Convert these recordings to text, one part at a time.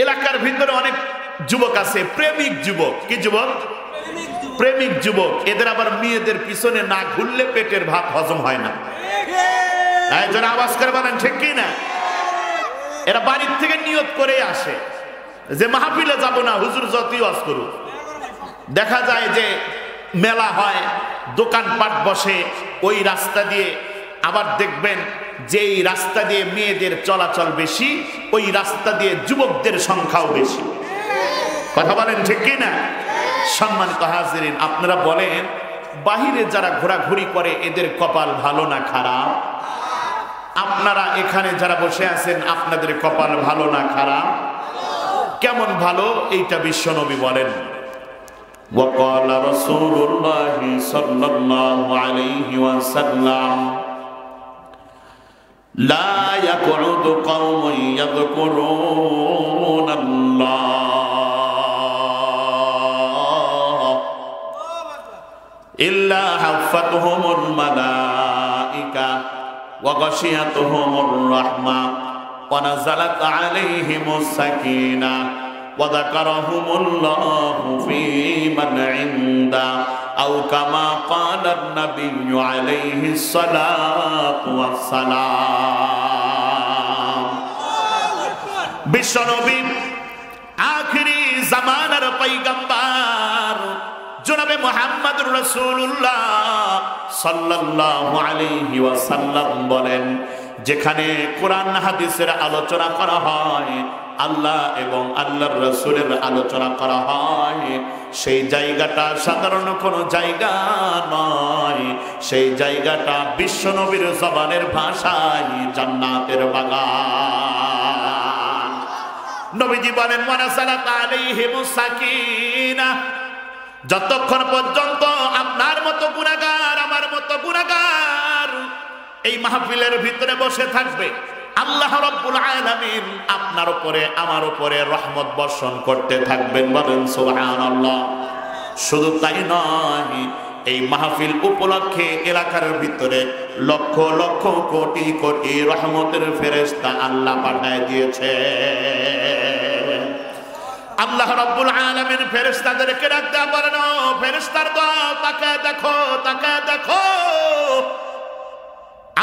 এলাকার ভিতরে অনেক যুবক আছে, প্রেমিক যুবক। কি যুবক? প্রেমিক যুবক। এদের আবার মেয়েদের পিছনে না ঘুরলে পেটের ভাত হজম হয় না। যারা আওয়াজ করে বলেন ঠিক কি না? এরা বাড়ির থেকে নিয়ত করে আসে যে মাহফিলে যাব না, হুজুর যতই ওয়াজ করুক। দেখা যায় যে মেলা হয়, দোকানপাট বসে ওই রাস্তা দিয়ে। আবার দেখবেন যেই রাস্তা দিয়ে মেয়েদের চলাচল বেশি, ওই রাস্তা দিয়ে যুবকদের সংখ্যাও বেশি। কথা বলেন ঠিক কি না? সম্মানিত হাজিরিন, আপনারা বলেন বাহিরে যারা ঘোরাঘুরি করে এদের কপাল ভালো না খারাপ? আপনারা এখানে যারা বসে আছেন আপনাদের কপাল ভালো না খারাপ? কেমন ভালো এইটা বিশ্বনবী বলেন। ওয়াকালা রাসূলুল্লাহ সাল্লাল্লাহু আলাইহি ওয়াসাল্লাম লা ইয়াকুদু কওমুন ইয়াযকুরুনাল্লাহ ইল্লা হাফাতুহুমুল মালাইকা ওয়া গাশিয়াতুহুমুর রাহমা ওয়া নাযালাত আলাইহিমুস সাকিনাহ ওয়া যাকারাহুমুল্লাহু ফী মান ইনদা আও কামা ক্বালা an-নাবিয়্যু আলাইহিস সালাতু ওয়াস সালাম। বিশ্বনবী আখিরি জামানার পয়গম্বর জনাবে মুহাম্মদুর রাসূলুল্লাহ সাল্লাল্লাহু আলাইহি ওয়াসাল্লাম বলেন, যেখানে কোরআন হাদিসের আলোচনা করা হয়, আল্লাহ এবং আল্লাহর রাসূলের আলোচনা করা হয়, সেই জায়গাটা সাধারণ কোনো জায়গা নয়, সেই জায়গাটা বিশ্বনবীর জবানের ভাষায় জান্নাতের বাগান। নবীজি বলেন ওয়ানাযালাত আলাইহিমুস সাকিনাহ, যতক্ষণ পর্যন্ত আপনার মতো গুনাহগার, আমার মতো গুনাহগার এই মাহফিলের ভিতরে বসে থাকবে, আল্লাহ রাব্বুল আলামিন আপনার উপরে আমার উপরে রহমত বর্ষণ করতে থাকবেন। বলেন সুবহানাল্লাহ। শুধু তাই নয়, এই মাহফিল উপলক্ষে এলাকার ভিতরে লক্ষ লক্ষ কোটি কোটি রহমতের ফেরেশতা আল্লাহ পাঠায় দিয়েছে। আল্লাহ রাব্বুল আলামিন ফেরেশতাদেরকে ডাকতে বলেন, ও ফেরেশতার দল, তাকায় দেখো, তাকায় দেখো,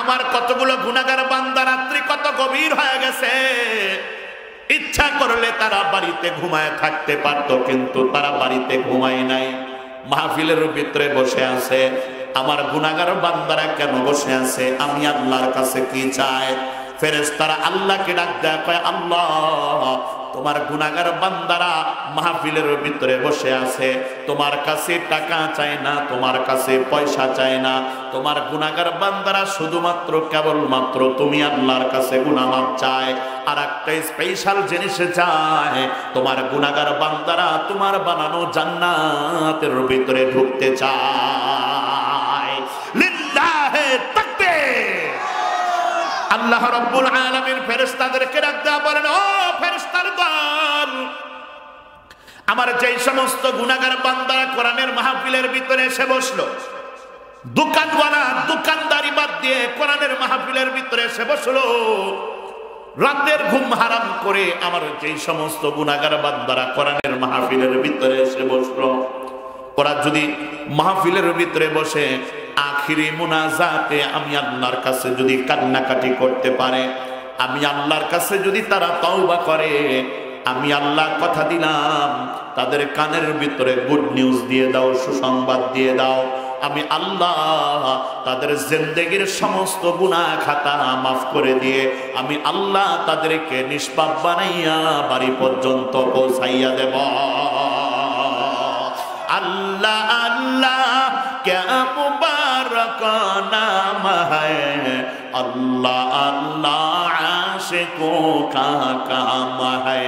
আমার কতগুলো গুনাহগার বান্দা রাত্রি কত গভীর হয়ে গেছে। ইচ্ছা করলে তারা বাড়িতে ঘুমায় থাকতে পারত, কিন্তু তারা বাড়িতে ঘুমায় নাই, মাহফিলের ভিতরে বসে আছে। আমার গুনাহগার বান্দারা কেন বসে আছে? আমি আল্লাহর কাছে কি চাই? ফেরেশতারা আল্লাহকে ডাক দেয়, কয় আল্লাহ, তোমার গুনাহগার বান্দারা মাহফিলের ভিতরে বসে আছে, তোমার কাছে টাকা চায় না, তোমার কাছে পয়সা চায় না, তোমার গুনাহগার বান্দারা শুধুমাত্র কেবলমাত্র তুমি আল্লাহর কাছে গুনাহ মাফ চায়। আর একটা স্পেশাল জিনিস চায়, তোমার গুনাহগার বান্দারা তোমার বানানো জান্নাতের ভিতরে ঢুকতে চায়। লিল্লাহি তাকবীর। আল্লাহ রাব্বুল আলামিন ফেরেশতাদেরকে ডাক দেয়া বলেন, ও ফেরেশতার দল, আমার যেই সমস্ত গুনাহগার বান্দারা কোরআনের মাহফিলের ভিতরে এসে বসলো, দোকানওয়ালা দোকানদারি বাদ দিয়ে কোরআনের মাহফিলের ভিতরে এসে বসলো, রাতের ঘুম হারাম করে আমার যেই সমস্ত গুনাহগার বান্দারা কোরআনের মাহফিলের ভিতরে এসে বসলো, ওরা যদি মাহফিলের ভিতরে বসে আখিরি মুনাজাতে আমি আল্লাহর কাছে যদি কান্নাকাটি করতে পারে, আমি আল্লাহর কাছে যদি তারা তওবা করে, আমি আল্লাহ কথা দিলাম তাদের কানের ভিতরে গুড নিউজ দিয়ে দাও, সুসংবাদ দিয়ে দাও, আমি আল্লাহ তাদের জিন্দেগীর সমস্ত গুনাহ খাতা মাফ করে দিয়ে আমি আল্লাহ তাদেরকে নিষ্পাপ বানাইয়া বাড়ি পর্যন্ত পৌঁছাইয়া দেব। अल्लाह अल्लाह क्या मुबारक नाम है, अल्लाह अल्लाह आशिकों का काम है,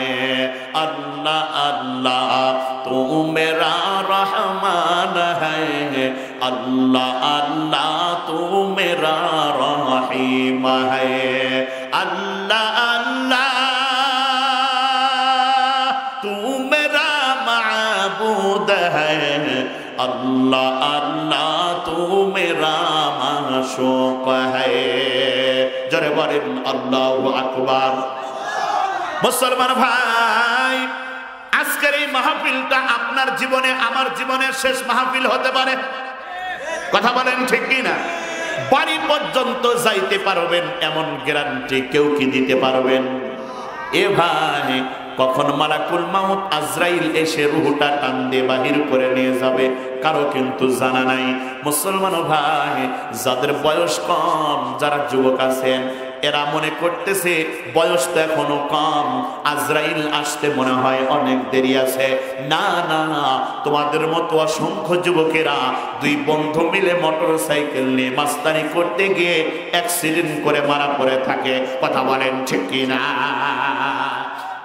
अल्लाह अल्लाह तू मेरा रहमान है, अल्लाह अल्लाह तू मेरा रहीम है, अल्लाह अल्लाह तू मेरा माबूद है, अल्लाह अल्लाह तू मेरा माशूक है। जरे बोलें अल्लाहु अकबर। मुसलमान भाई আজকের এই মাহফিলটা আপনার জীবনে আমার জীবনের শেষ মাহফিল হতে পারে। কথা বলেন ঠিক কি না? বাড়ি পর্যন্ত যাইতে পারবেন এমন গ্যারান্টি কেউ কি দিতে পারবেন? এ ভাই, কখন মালাকুল মাউত আজরাইল এসে রূহটা টান দিয়ে বাহির করে নিয়ে যাবে কারো কিন্তু জানা নাই। মুসলমান ভাই, যাদের বয়স কম, যারা যুবক আছেন, এরা মনে করতেছে বয়স তো এখনো কম, আজরাইল আসতে মনে হয় অনেক দেরি আছে। না না, তোমাদের মতো অসংখ্য যুবকেরা দুই বন্ধু মিলে মোটর সাইকেল নিয়ে মাস্তানি করতে গিয়ে অ্যাক্সিডেন্ট করে মারা পড়ে থাকে। কথা বলেন ঠিক কি না?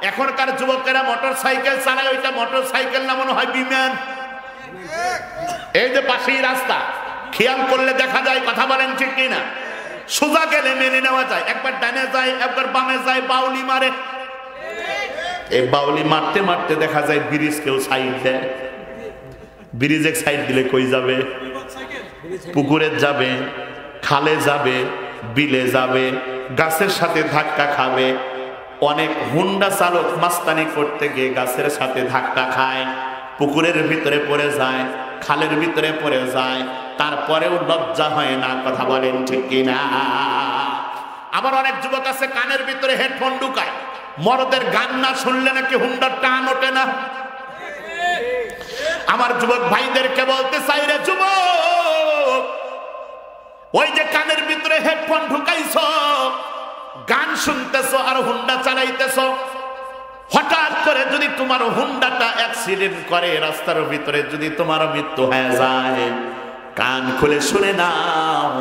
এখনকার যুবকেরা মোটর সাইকেল চালায়, ওইটা মোটর সাইকেল না, মনে হয় বিমান। এই যে পাশেই রাস্তা, খেয়াল করলে দেখা যায়। কথা বলেন ঠিক কি না? সোজা গেলে মেনে নেওয়া যায়, একবার ডানে যায় একবার বামে যায়, বাউলি মারে। এই বাউলি মারতে মারতে দেখা যায় ব্রিজ কেউ সাইড দেয়। ব্রিজে সাইড দিলে কই যাবে? পুকুরে যাবে, খালে যাবে, বিলে যাবে, গাছের সাথে ধাক্কা খাবে। অনেক হুন্ডা চালক মাস্তানি করতে গিয়ে গাছের সাথে ধাক্কা খায়, পুকুরের ভিতরে পড়ে যায়, খালের ভিতরে পড়ে যায়, তারপরেও লজ্জা হয় না। কথা বলেন ঠিক কিনা? আবার অনেক যুবক আছে কানের ভিতরে হেডফোন ঢুকায়, মরদের গান না শুনলে নাকি হুন্ডার টান ওঠে না। আমার যুবক ভাইদেরকে বলতে চাই, রে যুবক, ওই যে কানের ভিতরে হেডফোন ঢুকাইছো, গান শুনতেছো আর হুন্ডা চালাইতেছো, হঠাৎ করে যদি তোমার হুন্ডাটা অ্যাক্সিডেন্ট করে, রাস্তার ভিতরে যদি তোমার মৃত্যু হয়ে যায়, কান খুলে শুনে নাও,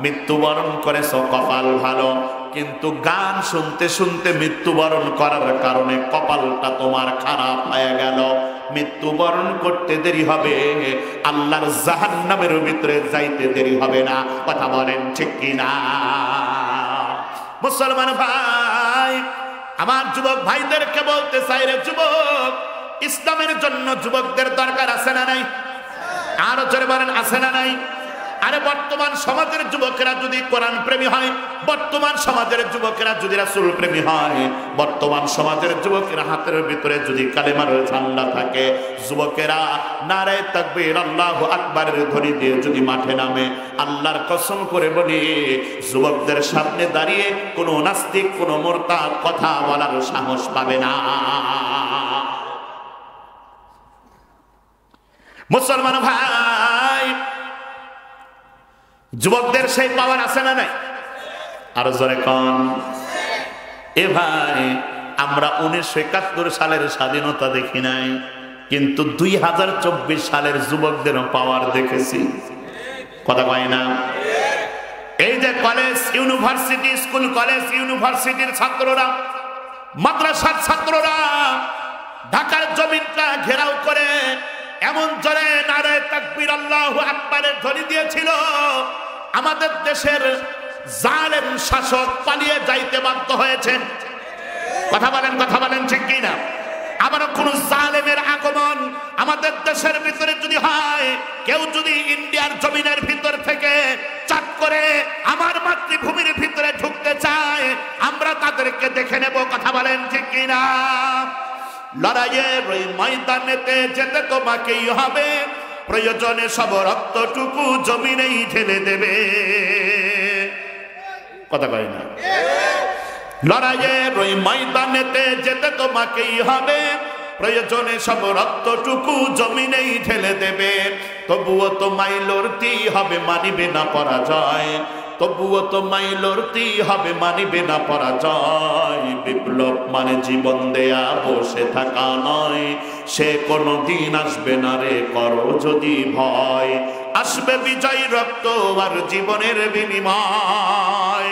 মৃত্যুবরণ করেছো কপাল ভালো। কিন্তু গান শুনতে শুনতে মৃত্যুবরণ করার কারণে কপালটা তোমার খারাপ হয়ে গেল। মৃত্যুবরণ করতে দেরি হবে, আল্লাহর জাহান্নামের ভিতরে যাইতে দেরি হবে না। কথা বলেন ঠিক কিনা? মুসলমান ভাই, আমার যুবক ভাইদেরকে বলতে চাই, রে যুবক, ইসলামের জন্য যুবকদের দরকার আছে না নাই? আরো জোরে বলেন, আছে না নাই? আরে বর্তমান সমাজের যুবকেরা যদি কোরআন প্রেমী হয়, বর্তমান সমাজের যুবকেরা যদি রাসূল প্রেমী হয়, বর্তমান সমাজের যুবকেরা হাতের ভিতরে যদি কালেমার ঝান্ডা থাকে, যুবকেরা নারে তাকবীর আল্লাহু আকবারের ধ্বনি দিয়ে যদি মাঠে নামে, আল্লাহর কসম করে বলি, যুবকদের সামনে দাঁড়িয়ে কোনো নাস্তিক, কোনো মুরতাদ কথা বলার সাহস পাবে না। মুসলমান ভাই, যুবকদের সেই পাওয়ার আছে না নাই? আরো জোরে কোন? এ ভাই, আমরা 1971 সালের স্বাধীনতা দেখি নাই, কিন্তু 2024 সালের যুবকদের পাওয়ার দেখেছি। কথা কয় না? এই যে কলেজ ইউনিভার্সিটি, স্কুল কলেজ ইউনিভার্সিটির ছাত্ররা, মাদ্রাসার ছাত্ররা ঢাকার জমিনটা ঘেরাও করে এমন জোরে নারে তাকবীর আল্লাহু আকবারের ধ্বনি দিয়েছিল, আমাদের দেশের জালেম শাসক পালিয়ে যাইতে বাধ্য হয়েছে। কথা বলেন ঠিক কি না? আবার কোন জালেমের আগমন আমাদের দেশের ভিতরে যদি হয়, কেউ যদি ইন্ডিয়ার জমিনের ভিতর থেকে চাপ করে আমার মাতৃভূমির ভিতরে ঢুকতে চায়, আমরা তাদেরকে দেখে নেব। কথা বলেন ঠিক কি না? লড়াইয়ের ওই ময়দানেতে যেতে তোমাকেই হবে, প্রয়োজনে সব রক্তটুকু জমিনেই ঢেলে দেবে। কথা কয় না? লড়াইয়ের ওই ময়দানেতে যেতে তোমাকেই হবে, প্রয়োজনে সব রক্তটুকু জমিনেই ঢেলে দেবে। তবুও তোমায় লড়তেই হবে, মানিবে না পরাজয়। তবুও তোমায় লড়তেই হবে, মানিবে না পরাজয়। বিপ্লব মানে জীবন দেয়া, বসে থাকা নয়। সে কোনো দিন আসবে না রে, করো যদি ভয়। আসবে বিজয় রক্ত আর জীবনের বিনিময়,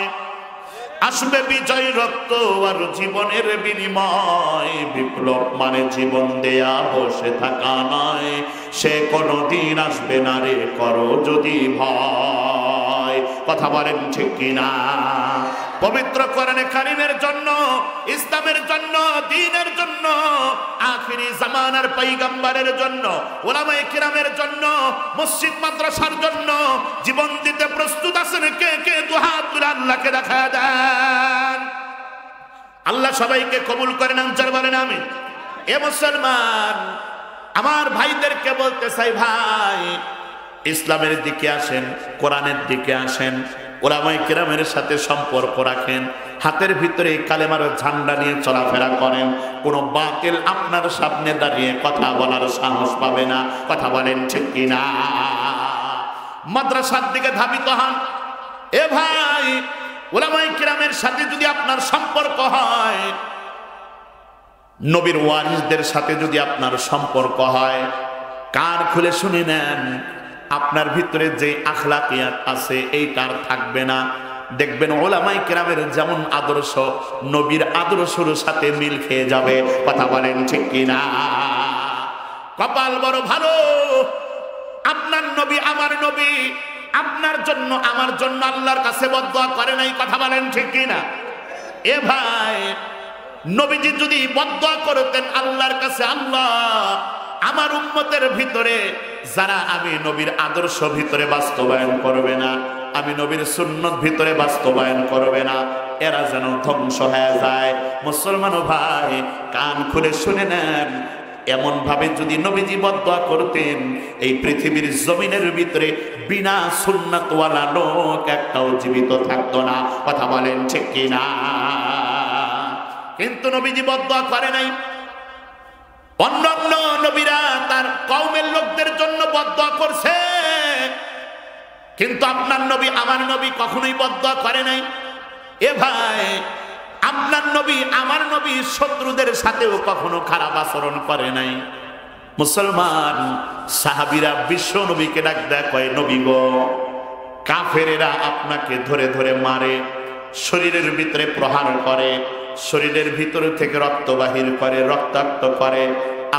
আসবে বিজয় রক্ত আর জীবনের বিনিময়। বিপ্লব মানে জীবন দেয়া, বসে থাকা নয়। সে কোনো দিন আসবে না রে, করো যদি ভয়। কথা বলেন ঠিক কিনা? পবিত্র কোরআনে কারীমের জন্য, ইসলামের জন্য, দ্বীনের জন্য, আখিরি জামানার পয়গম্বরের জন্য, উলামায়ে কিরামের জন্য, মসজিদ মাদ্রাসার জন্য জীবন দিতে প্রস্তুত আছেন কে কে? দুহাত তুলে আল্লাহকে দেখা দেন। আল্লাহ সবাইকে কবুল করেন। আনসার বলেন আমিন। এ মুসলমান, আমার ভাইদেরকে বলতে চাই, ভাই ইসলামের দিকে আসেন, কোরআনের দিকে আসেন, উলামায়ে কেরামের সাথে সম্পর্ক রাখেন, হাতের ভিতরে কালেমার ঝান্ডা নিয়ে চলাফেরা করেন। কোনো বাতিল আপনার সামনে দাঁড়িয়ে কথা বলার সাহস পাবে না। কথা বলেন ঠিক কিনা? মাদ্রাসার দিকে ধাবিত হন। এ ভাই, উলামায়ে কেরামের সাথে যদি আপনার সম্পর্ক হয়, নবীর ওয়ারিসদের সাথে যদি আপনার সম্পর্ক হয়, কান খুলে শুনে নেন, আপনার ভিতরে যে আখলাকিয়াত আছে এইটা আর থাকবে না। দেখবেন উলামায়ে কেরামের যেমন আদর্শ, নবীর আদর্শের সাথে মিল খেয়ে যাবে। কথা বলেন ঠিক কিনা? কপাল বড় ভালো, আপনার নবী আমার নবী আপনার জন্য আমার জন্য আল্লাহর কাছে বদদুয়া করে নাই। কথা বলেন ঠিক কিনা? এ ভাই, নবীজি যদি বদদুয়া করতেন আল্লাহর কাছে, আল্লাহ আমার উম্মতের ভিতরে যারা আমি নবীর আদর্শ ভিতরে বাস্তবায়ন করবে না, আমি নবীর সুন্নত ভিতরে বাস্তবায়ন করবে না, এরা যেন ধ্বংস হয়ে যায়। মুসলমান ভাই, কান খুলে শুনে নেন, এমন ভাবে যদি নবীজি বদদুয়া করতেন, এই পৃথিবীর জমিনের ভিতরে বিনা সুন্নাতওয়ালা লোক একটাও জীবিত থাকতো না। কথা বলেন ঠিক কিনা? কিন্তু নবীজি বদদুয়া করে নাই। অন্যান্য নবীরা তার কওমের লোকদের জন্য বদদুয়া করছে, কিন্তু আপনার নবী আমার নবী কখনোই বদদুয়া করে নাই। এ ভাই, আপনার নবী আমার নবী শত্রুদের সাথেও কখনো খারাপ আচরণ করে নাই। মুসলমান, সাহাবীরা বিশ্ব নবীকে ডাক দেয়, কয় নবী গো, কাফেরেরা আপনাকে ধরে ধরে মারে, শরীরের ভিতরে প্রহার করে, শরীরের ভিতর থেকে রক্ত বাহির করে, রক্তাক্ত করে,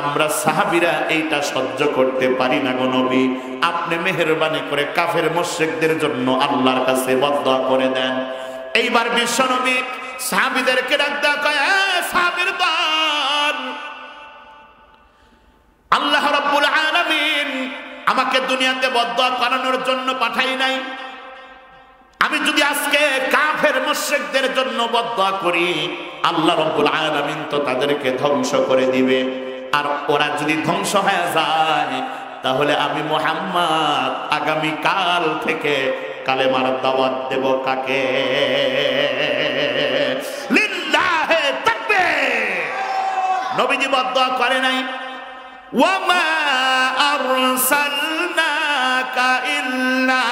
আমরা সাহাবীরা এইটা সহ্য করতে পারি না গো নবী, আপনি মেহেরবানি করে কাফের মুশরিকদের জন্য আল্লাহর কাছে বদদুয়া করে দেন। এইবার বিশ্ব নবী সাহাবীদেরকে ডাক দেয়া, কয় সাহাবীর দল, আল্লাহ রাব্বুল আলামিন আমাকে দুনিয়াতে বদদুয়া করানোর জন্য পাঠাই নাই। আমি যদি আজকে কাফের মুশরিকদের জন্য বদদুয়া করি, আল্লাহ রাব্বুল আলামিন তো তাদেরকে ধ্বংস করে দিবে। আর ওরা যদি ধ্বংস হয়ে যায়, তাহলে আমি মুহাম্মদ আগামী কাল থেকে কালেমার দাওয়াত দেব কাকে? লিল্লাহি তাকবীর। নবীজি বদদুয়া করে নাই। ওয়া মা আরসালনাকা ইল্লা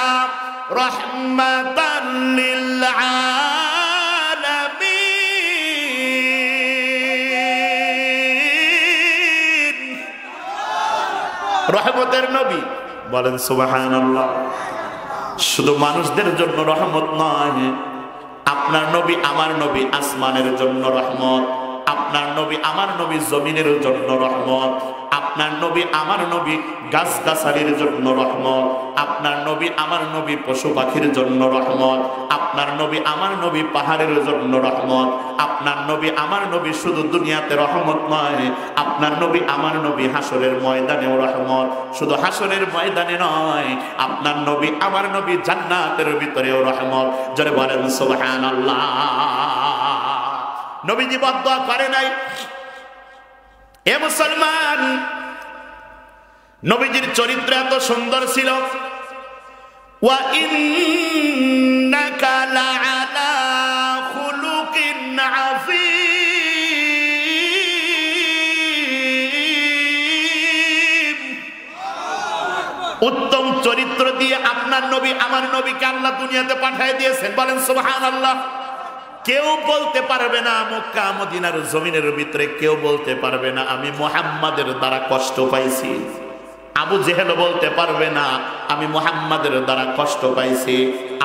রাহমাতাল লিল আলামিন। রহমতের নবী, বলেন সুবহানাল্লাহ। শুধু মানুষদের জন্য রহমত নয়, আপনার নবী আমার নবী আসমানের জন্য রহমত, আপনার নবী আমার নবী জমিনের জন্য রহমত, আপনার নবী আমার নবী গাছগাছালির জন্য রহমত, আপনার নবী আমার নবী পশু পাখির জন্য রহমত, আপনার নবী আমার নবী পাহাড়ের জন্য রহমত, আপনার নবী আমার নবী শুধু দুনিয়াতে রহমত নয়, আপনার নবী আমার নবী হাসরের ময়দানেও রহমত। শুধু হাসরের ময়দানে নয়, আপনার নবী আমার নবী জান্নাতের ভিতরেও রহমত। জোরে বলেন সুবহানাল্লাহ। নবীজি বদদুয়া করে নাই। এ মুসলমান, নবীজির চরিত্র এত সুন্দর ছিল। ওয়া ইন্নাকা লাআলা খুলুকিন আযীম। উত্তম চরিত্র দিয়ে আপনার নবী আমার নবীকে আল্লাহ দুনিয়াতে পাঠিয়ে দিয়েছেন। বলেন সুবহানাল্লাহ। কেউ বলতে পারবে না, মক্কা মদিনার জমিনের ভিতরে কেউ বলতে পারবে না আমি মুহাম্মাদের দ্বারা কষ্ট পাইছি। আবু জেহেল বলতে পারবে না আমি মুহাম্মাদের দ্বারা কষ্ট পাইছি।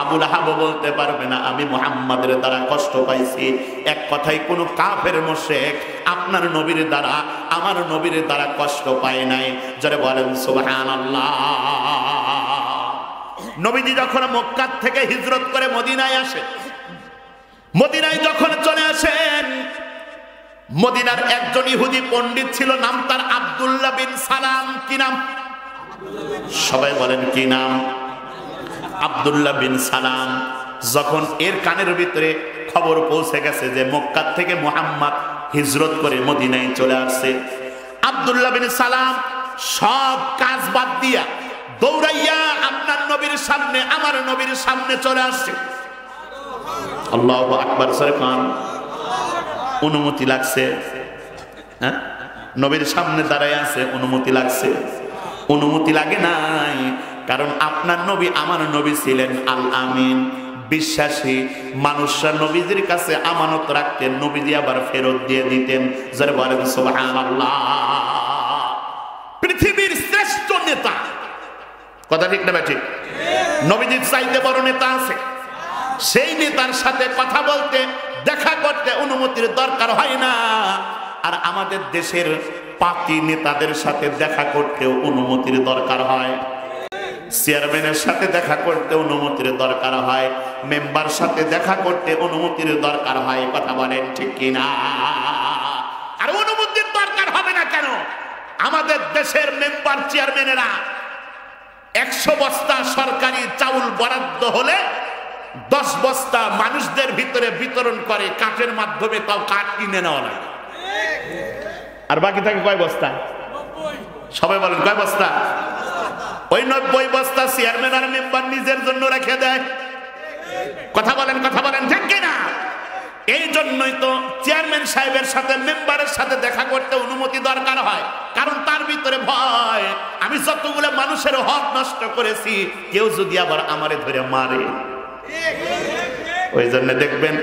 আবু লাহাব বলতে পারবে না আমি মুহাম্মাদের দ্বারা কষ্ট পাইছি। এক কথায় কোন কাফের মুশরিক আপনার নবীর দ্বারা আমার নবীর দ্বারা কষ্ট পায় নাই। যারা বলেন সুবহানাল্লাহ। নবীজি যখন মক্কা থেকে হিজরত করে মদিনায় আসে, মদিনায় যখন চলে আসেন, মদিনার একজন ইহুদি পণ্ডিত ছিল, নাম তার আব্দুল্লাহ বিন সালাম। কি নাম? সবাই বলেন কি নাম? আব্দুল্লাহ বিন সালাম। যখন এর কানের ভিতরে খবর পৌঁছে গেছে যে মক্কা থেকে মুহাম্মদ হিজরত করে মদিনায় চলে আসছে, আব্দুল্লাহ বিন সালাম সব কাজ বাদ দিয়া দৌড়াইয়া আপনার নবীর সামনে, আমার নবীর সামনে চলে আসছে। আল্লাহু আকবার সরকার, অনুমতি লাগছে, হ্যাঁ, নবীর সামনে দাঁড়ায় আছে, অনুমতি লাগছে? অনুমতি লাগে নাই, কারণ আপনার নবী আমার নবী ছিলেন আল আমিন, বিশ্বাসী। মানুষরা নবীদের কাছে আমানত রাখতেন, নবীজি আবার ফেরত দিয়ে দিতেন। যারা বলেন সুবহানাল্লাহ। পৃথিবীর শ্রেষ্ঠ নেতা, কথা ঠিক না ঠিক? নবীজির চাইতে বড় নেতা আছে? সেই নেতার সাথে কথা বলতে, দেখা করতে অনুমতির দরকার হয় না। আর আমাদের দেশের পাতি নেতাদের সাথে দেখা করতেও অনুমতির দরকার হয়, চেয়ারম্যানের সাথে দেখা করতে অনুমতির দরকার হয়, মেম্বার সাথে দেখা করতে অনুমতির দরকার হয়। কথা বলেন ঠিক কিনা? আর অনুমতির দরকার হবে না কেন? আমাদের দেশের মেম্বার চেয়ারম্যানেরা 100 বস্তা সরকারি চাউল বরাদ্দ হলে 10 বস্তা মানুষদের ভিতরে বিতরণ করে কাঠের মাধ্যমে, তাও কাঠ কিনে নেওয়া লাগে। আর বাকি থাকে কয় বস্তা? সবাই বলেন কয় বস্তা? ওই 90 বস্তা চেয়ারম্যান আর মেম্বার নিজের জন্য রেখে দেয়। কথা বলেন, কথা বলেন ঠিক কিনা? এই জন্যই তো চেয়ারম্যান সাহেবের সাথে মেম্বারের সাথে দেখা করতে অনুমতি দরকার হয়, কারণ তার ভিতরে ভয়, আমি যতগুলো মানুষের হক নষ্ট করেছি, কেউ যদি আবার আমারে ধরে মারে। ওই জন্য দেখবেন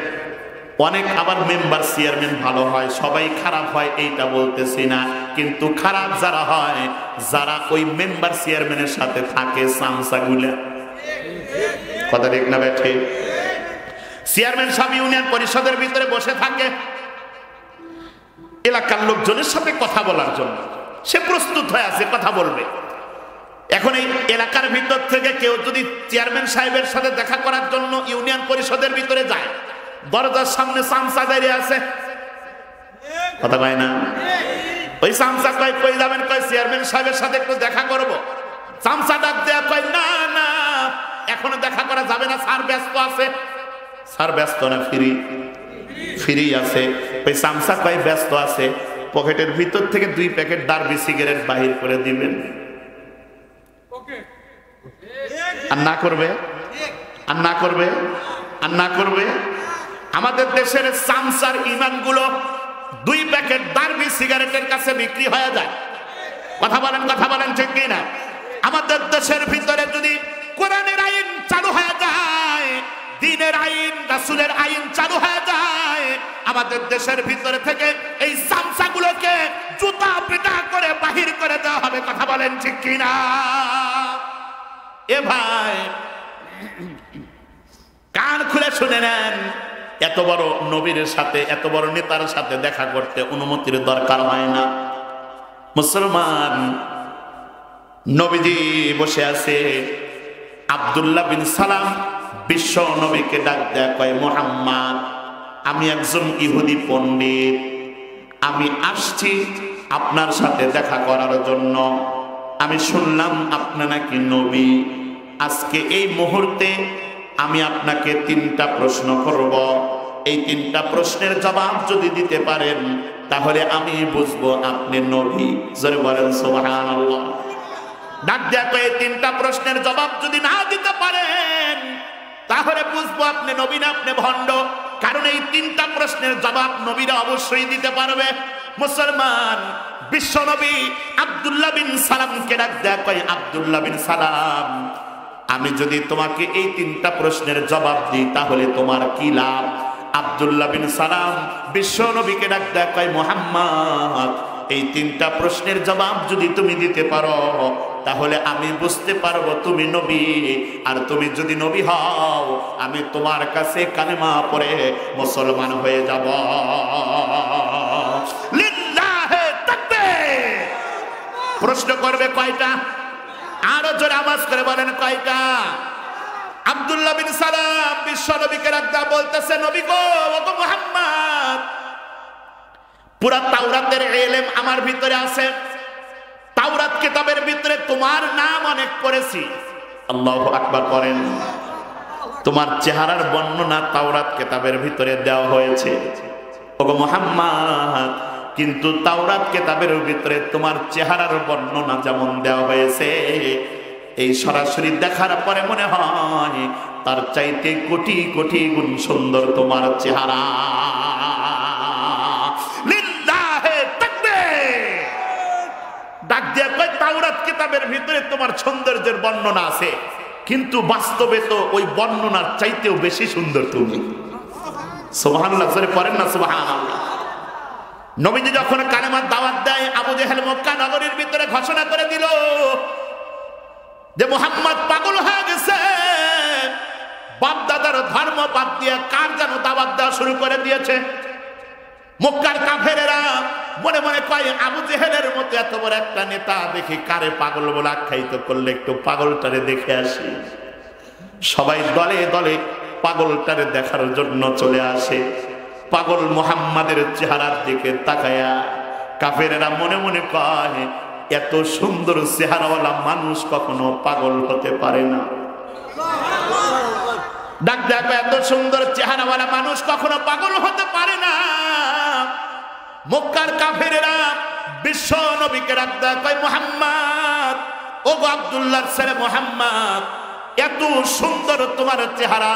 অনেক আবার মেম্বার চেয়ারম্যান ভালো হয়, সবাই খারাপ হয় এইটা বলতেছি না, কিন্তু খারাপ যারা হয়, যারা ওই মেম্বার চেয়ারম্যানের সাথে থাকে, সামসাগুলা। কথা ঠিক না ঠিক? চেয়ারম্যান সাহেব ইউনিয়ন পরিষদের ভিতরে বসে থাকে এলাকার লোকজনের সাথে কথা বলার জন্য, সে প্রস্তুত হয়ে আছে, কথা বলবে। এখন এই এলাকার ভিতর থেকে কেউ যদি চেয়ারম্যান সাহেবের সাথে দেখা করার জন্য ইউনিয়ন পরিষদের ভিতরে যায়, দরজার সামনে সামসা দাঁড়িয়ে আছে, কথা কয় না? ওই সামসা কয় কই যাবেন? কয় চেয়ারম্যান সাহেবের সাথে একটু দেখা করব। সামসা ডাক দেয়া কয় না না, এখনো দেখা করা যাবে না, স্যার ব্যস্ত আছে। স্যার ব্যস্ত না, ফ্রি আছে। ওই সামসা কয় ব্যস্ত আছে, পকেটের ভিতর থেকে 2 প্যাকেট ডার্বি সিগারেট বাহির করে দিবেন। আর না করবে, আর না করবে, আর না করবে। আমাদের দেশের সামসার ইমানগুলো 2 প্যাকেট ডার্বি সিগারেটের কাছে বিক্রি হয়ে যায়। কথা বলেন, কথা বলেন ঠিক কিনা? আমাদের দেশের ভিতরে যদি কোরআনের আইন চালু হয়ে যায়, দ্বীনের আইন, রাসূলের আইন চালু হয়ে যায়, আমাদের দেশের ভিতরে থেকে এই সামসাগুলোকে জুতা পিটা করে বাহির করে দেওয়া হবে। কথা বলেন ঠিক কিনা? এ ভাই, কান খুলে শুনে নেন, এত বড় নবীর সাথে, এত বড় নেতার সাথে দেখা করতে অনুমতির দরকার হয় না। মুসলমান, নবীজি বসে আছে, আব্দুল্লাহ বিন সালাম বিশ্ব নবীকে ডাক দেয়া কয়, মুহাম্মদ, আমি একজন ইহুদি পণ্ডিত, আমি আসছি আপনার সাথে দেখা করার জন্য। আমি শুনলাম আপনি নাকি নবী। আজকে এই মুহূর্তে আমি আপনাকে 3টা প্রশ্ন করব। এই 3টা প্রশ্নের জবাব যদি দিতে পারেন, তাহলে আমি বুঝবো আপনি নবী। জোরে বলেন সুবহানাল্লাহ। ডাক দেয়া কয়, 3টা প্রশ্নের জবাব যদি না দিতে পারেন, তাহলে বুঝবো আপনি নবী না আপনি ভণ্ড। কারণ এই 3টা প্রশ্নের জবাব নবীরা অবশ্যই দিতে পারবে। মুসলমান, বিশ্ব নবী আব্দুল্লাহ বিন সালামকে ডাক দেয়া কয়, আব্দুল্লাহ বিন সালাম, আমি যদি তোমাকে এই 3টা প্রশ্নের জবাব দিই, তাহলে তোমার কি লাভ? আব্দুল্লাহ বিন সালাম বিশ্ব নবীকে ডাক দেয়া কয়, মুহাম্মদ, এই 3টা প্রশ্নের জবাব যদি তুমি দিতে পারো, তাহলে আমি বুঝতে পারবো তুমি নবী। আর তুমি যদি নবী হও, আমি তোমার কাছে কালেমা পড়ে মুসলমান হয়ে যাব। লিল্লাহে তাকবীর। প্রশ্ন করবে কয়টা? আরো জোরে আওয়াজ করে বলেন কয়টা? আব্দুল্লাহ বিন সালাম বিশ্ব নবীকে ডাক বলতেছে, নবী গো, ওগো মুহাম্মদ, পুরা তাওরাতের ইলম আমার ভিতরে আছে, তাওরাত কিতাবের ভিতরে তোমার নাম অনেক পড়েছি। আল্লাহু আকবার করেন। তোমার চেহারার বর্ণনা তাওরাত কিতাবের ভিতরে দেওয়া হয়েছে। ওগো মুহাম্মদ, কিন্তু তাওরাত কিতাবের ভিতরে তোমার চেহারার বর্ণনা যেমন দেওয়া হয়েছে, এই সরাসরি দেখার পরে মনে হয় তার চাইতে কোটি কোটি গুণ সুন্দর তোমার চেহারা। লিল্লাহে তাকবীর। ডাক দিয়া কয় তাওরাত কিতাবের ভিতরে তোমার সৌন্দর্যের বর্ণনা আছে, কিন্তু বাস্তবে তো ওই বর্ণনার চাইতেও বেশি সুন্দর তুমি। সুবহানাল্লাহ, জোরে পড়েন না সুবহানাল্লাহ। নবীজি যখন কালেমার দাওয়াত দেয়, আবু জেহেল মক্কা নগরীর ভিতরে ঘোষণা করে দিল যে মুহাম্মদ পাগল হয়ে গেছে, বাপ দাদার ধর্ম বাদ দিয়ে কার যেন দাওয়াত দেওয়া শুরু করে দিয়েছে। মক্কার কাফেরেরা মনে মনে কয় আবু জেহেলের মতো এত বড় একটা নেতা দেখি কারে পাগল বলে আখ্যায়িত করলে একটু পাগলটারে দেখে আসি। সবাই দলে দলে পাগলটারে দেখার জন্য চলে আসে। পাগল মুহাম্মাদের চেহারার দিকে তাকায়া কাফেরেরা মনে মনে কয় এত সুন্দর চেহারাওয়ালা মানুষ কখনো পাগল হতে পারে না। ডাক দেখো, এত সুন্দর চেহারাওয়ালা মানুষ কখনো পাগল হতে পারে না। মক্কার কাফেরেরা বিশ্ব নবীকে ডাক দেয়, কয় মুহাম্মদ, ও গো আব্দুল্লাহর ছেলে মুহাম্মদ, এত সুন্দর তোমার চেহারা,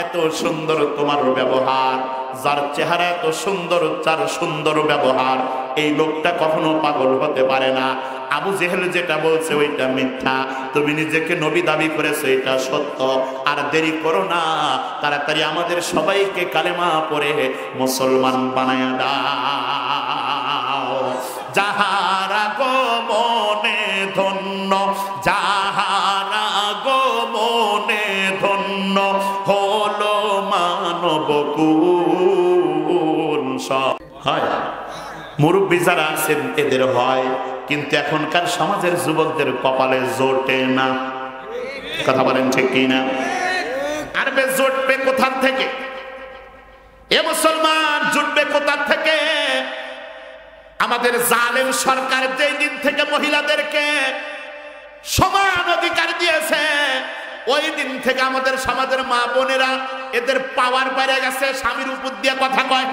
এত সুন্দর তোমার ব্যবহার, যার চেহারা এত সুন্দর, যার সুন্দর ব্যবহার, এই লোকটা কখনো পাগল হতে পারে না। আবু জেহেল যেটা বলছে ওইটা মিথ্যা, তুমি নিজেকে নবী দাবি করেছো এটা সত্য। আর দেরি করো না, তাড়াতাড়ি আমাদের সবাইকে কালেমা পড়ে মুসলমান বানায়া দাও। যাহারা গো মনে ধন্য, যাহারা গো মনে ধন্য, হলো মানব কুল। সব হয়, মুরব্বী যারা আছেন এদের হয়, কিন্তু এখনকার সমাজের যুবকদের কপালে জোটে না। কথা বলেন ঠিক কি না? আর বে জোটবে কোথা থেকে? এ মুসলমান জুটবে কোথা থেকে? আমাদের জালেম সরকার যেই দিন থেকে মহিলাদেরকে সমান অধিকার দিয়েছে, ওই দিন থেকে আমাদের সমাজের মা বোনেরা এদের পাওয়ার বেড়ে গেছে, স্বামীর উপর দিয়ে কথা কয়।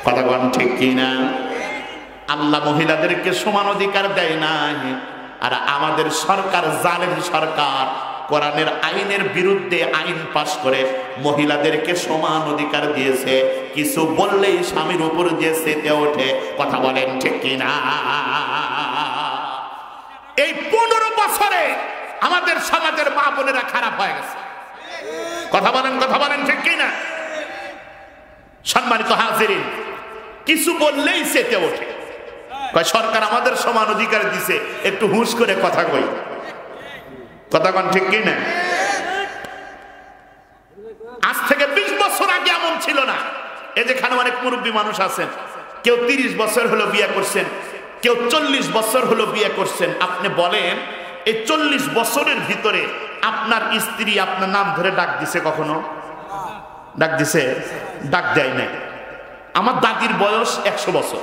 কথা বলেন ঠিক কি না? আল্লাহ মহিলাদেরকে সমান অধিকার দেয় নাই, আর আমাদের সরকার, জালেম সরকার, কোরআনের আইনের বিরুদ্ধে আইন পাশ করে মহিলাদেরকে সমান অধিকার দিয়েছে। কিছু বললেই স্বামীর উপর দিয়ে চেতে ওঠে। কথা বলেন ঠিক কি না? এই 15 বছরে আমাদের সমাজের মা বোনেরা খারাপ হয়ে গেছে। কথা বলেন ঠিক কি না? সম্মানিত হাজিরিন, কিছু বললেই চেতে ওঠে, কয় সরকার আমাদের সমান অধিকার দিছে, একটু হুঁশ করে কথা কই। কথা কন ঠিক কি না? আজ থেকে 20 বছর আগে এমন ছিল না। এই যেখানে অনেক মুরব্বী মানুষ আছেন, কেউ 30 বছর হলো বিয়ে করছেন, কেউ 40 বছর হলো বিয়ে করছেন। আপনি বলেন এই 40 বছরের ভিতরে আপনার স্ত্রী আপনার নাম ধরে ডাক দিছে কখনো? ডাক দিছে? ডাক দেয় নাই। আমার দাদির বয়স 100 বছর।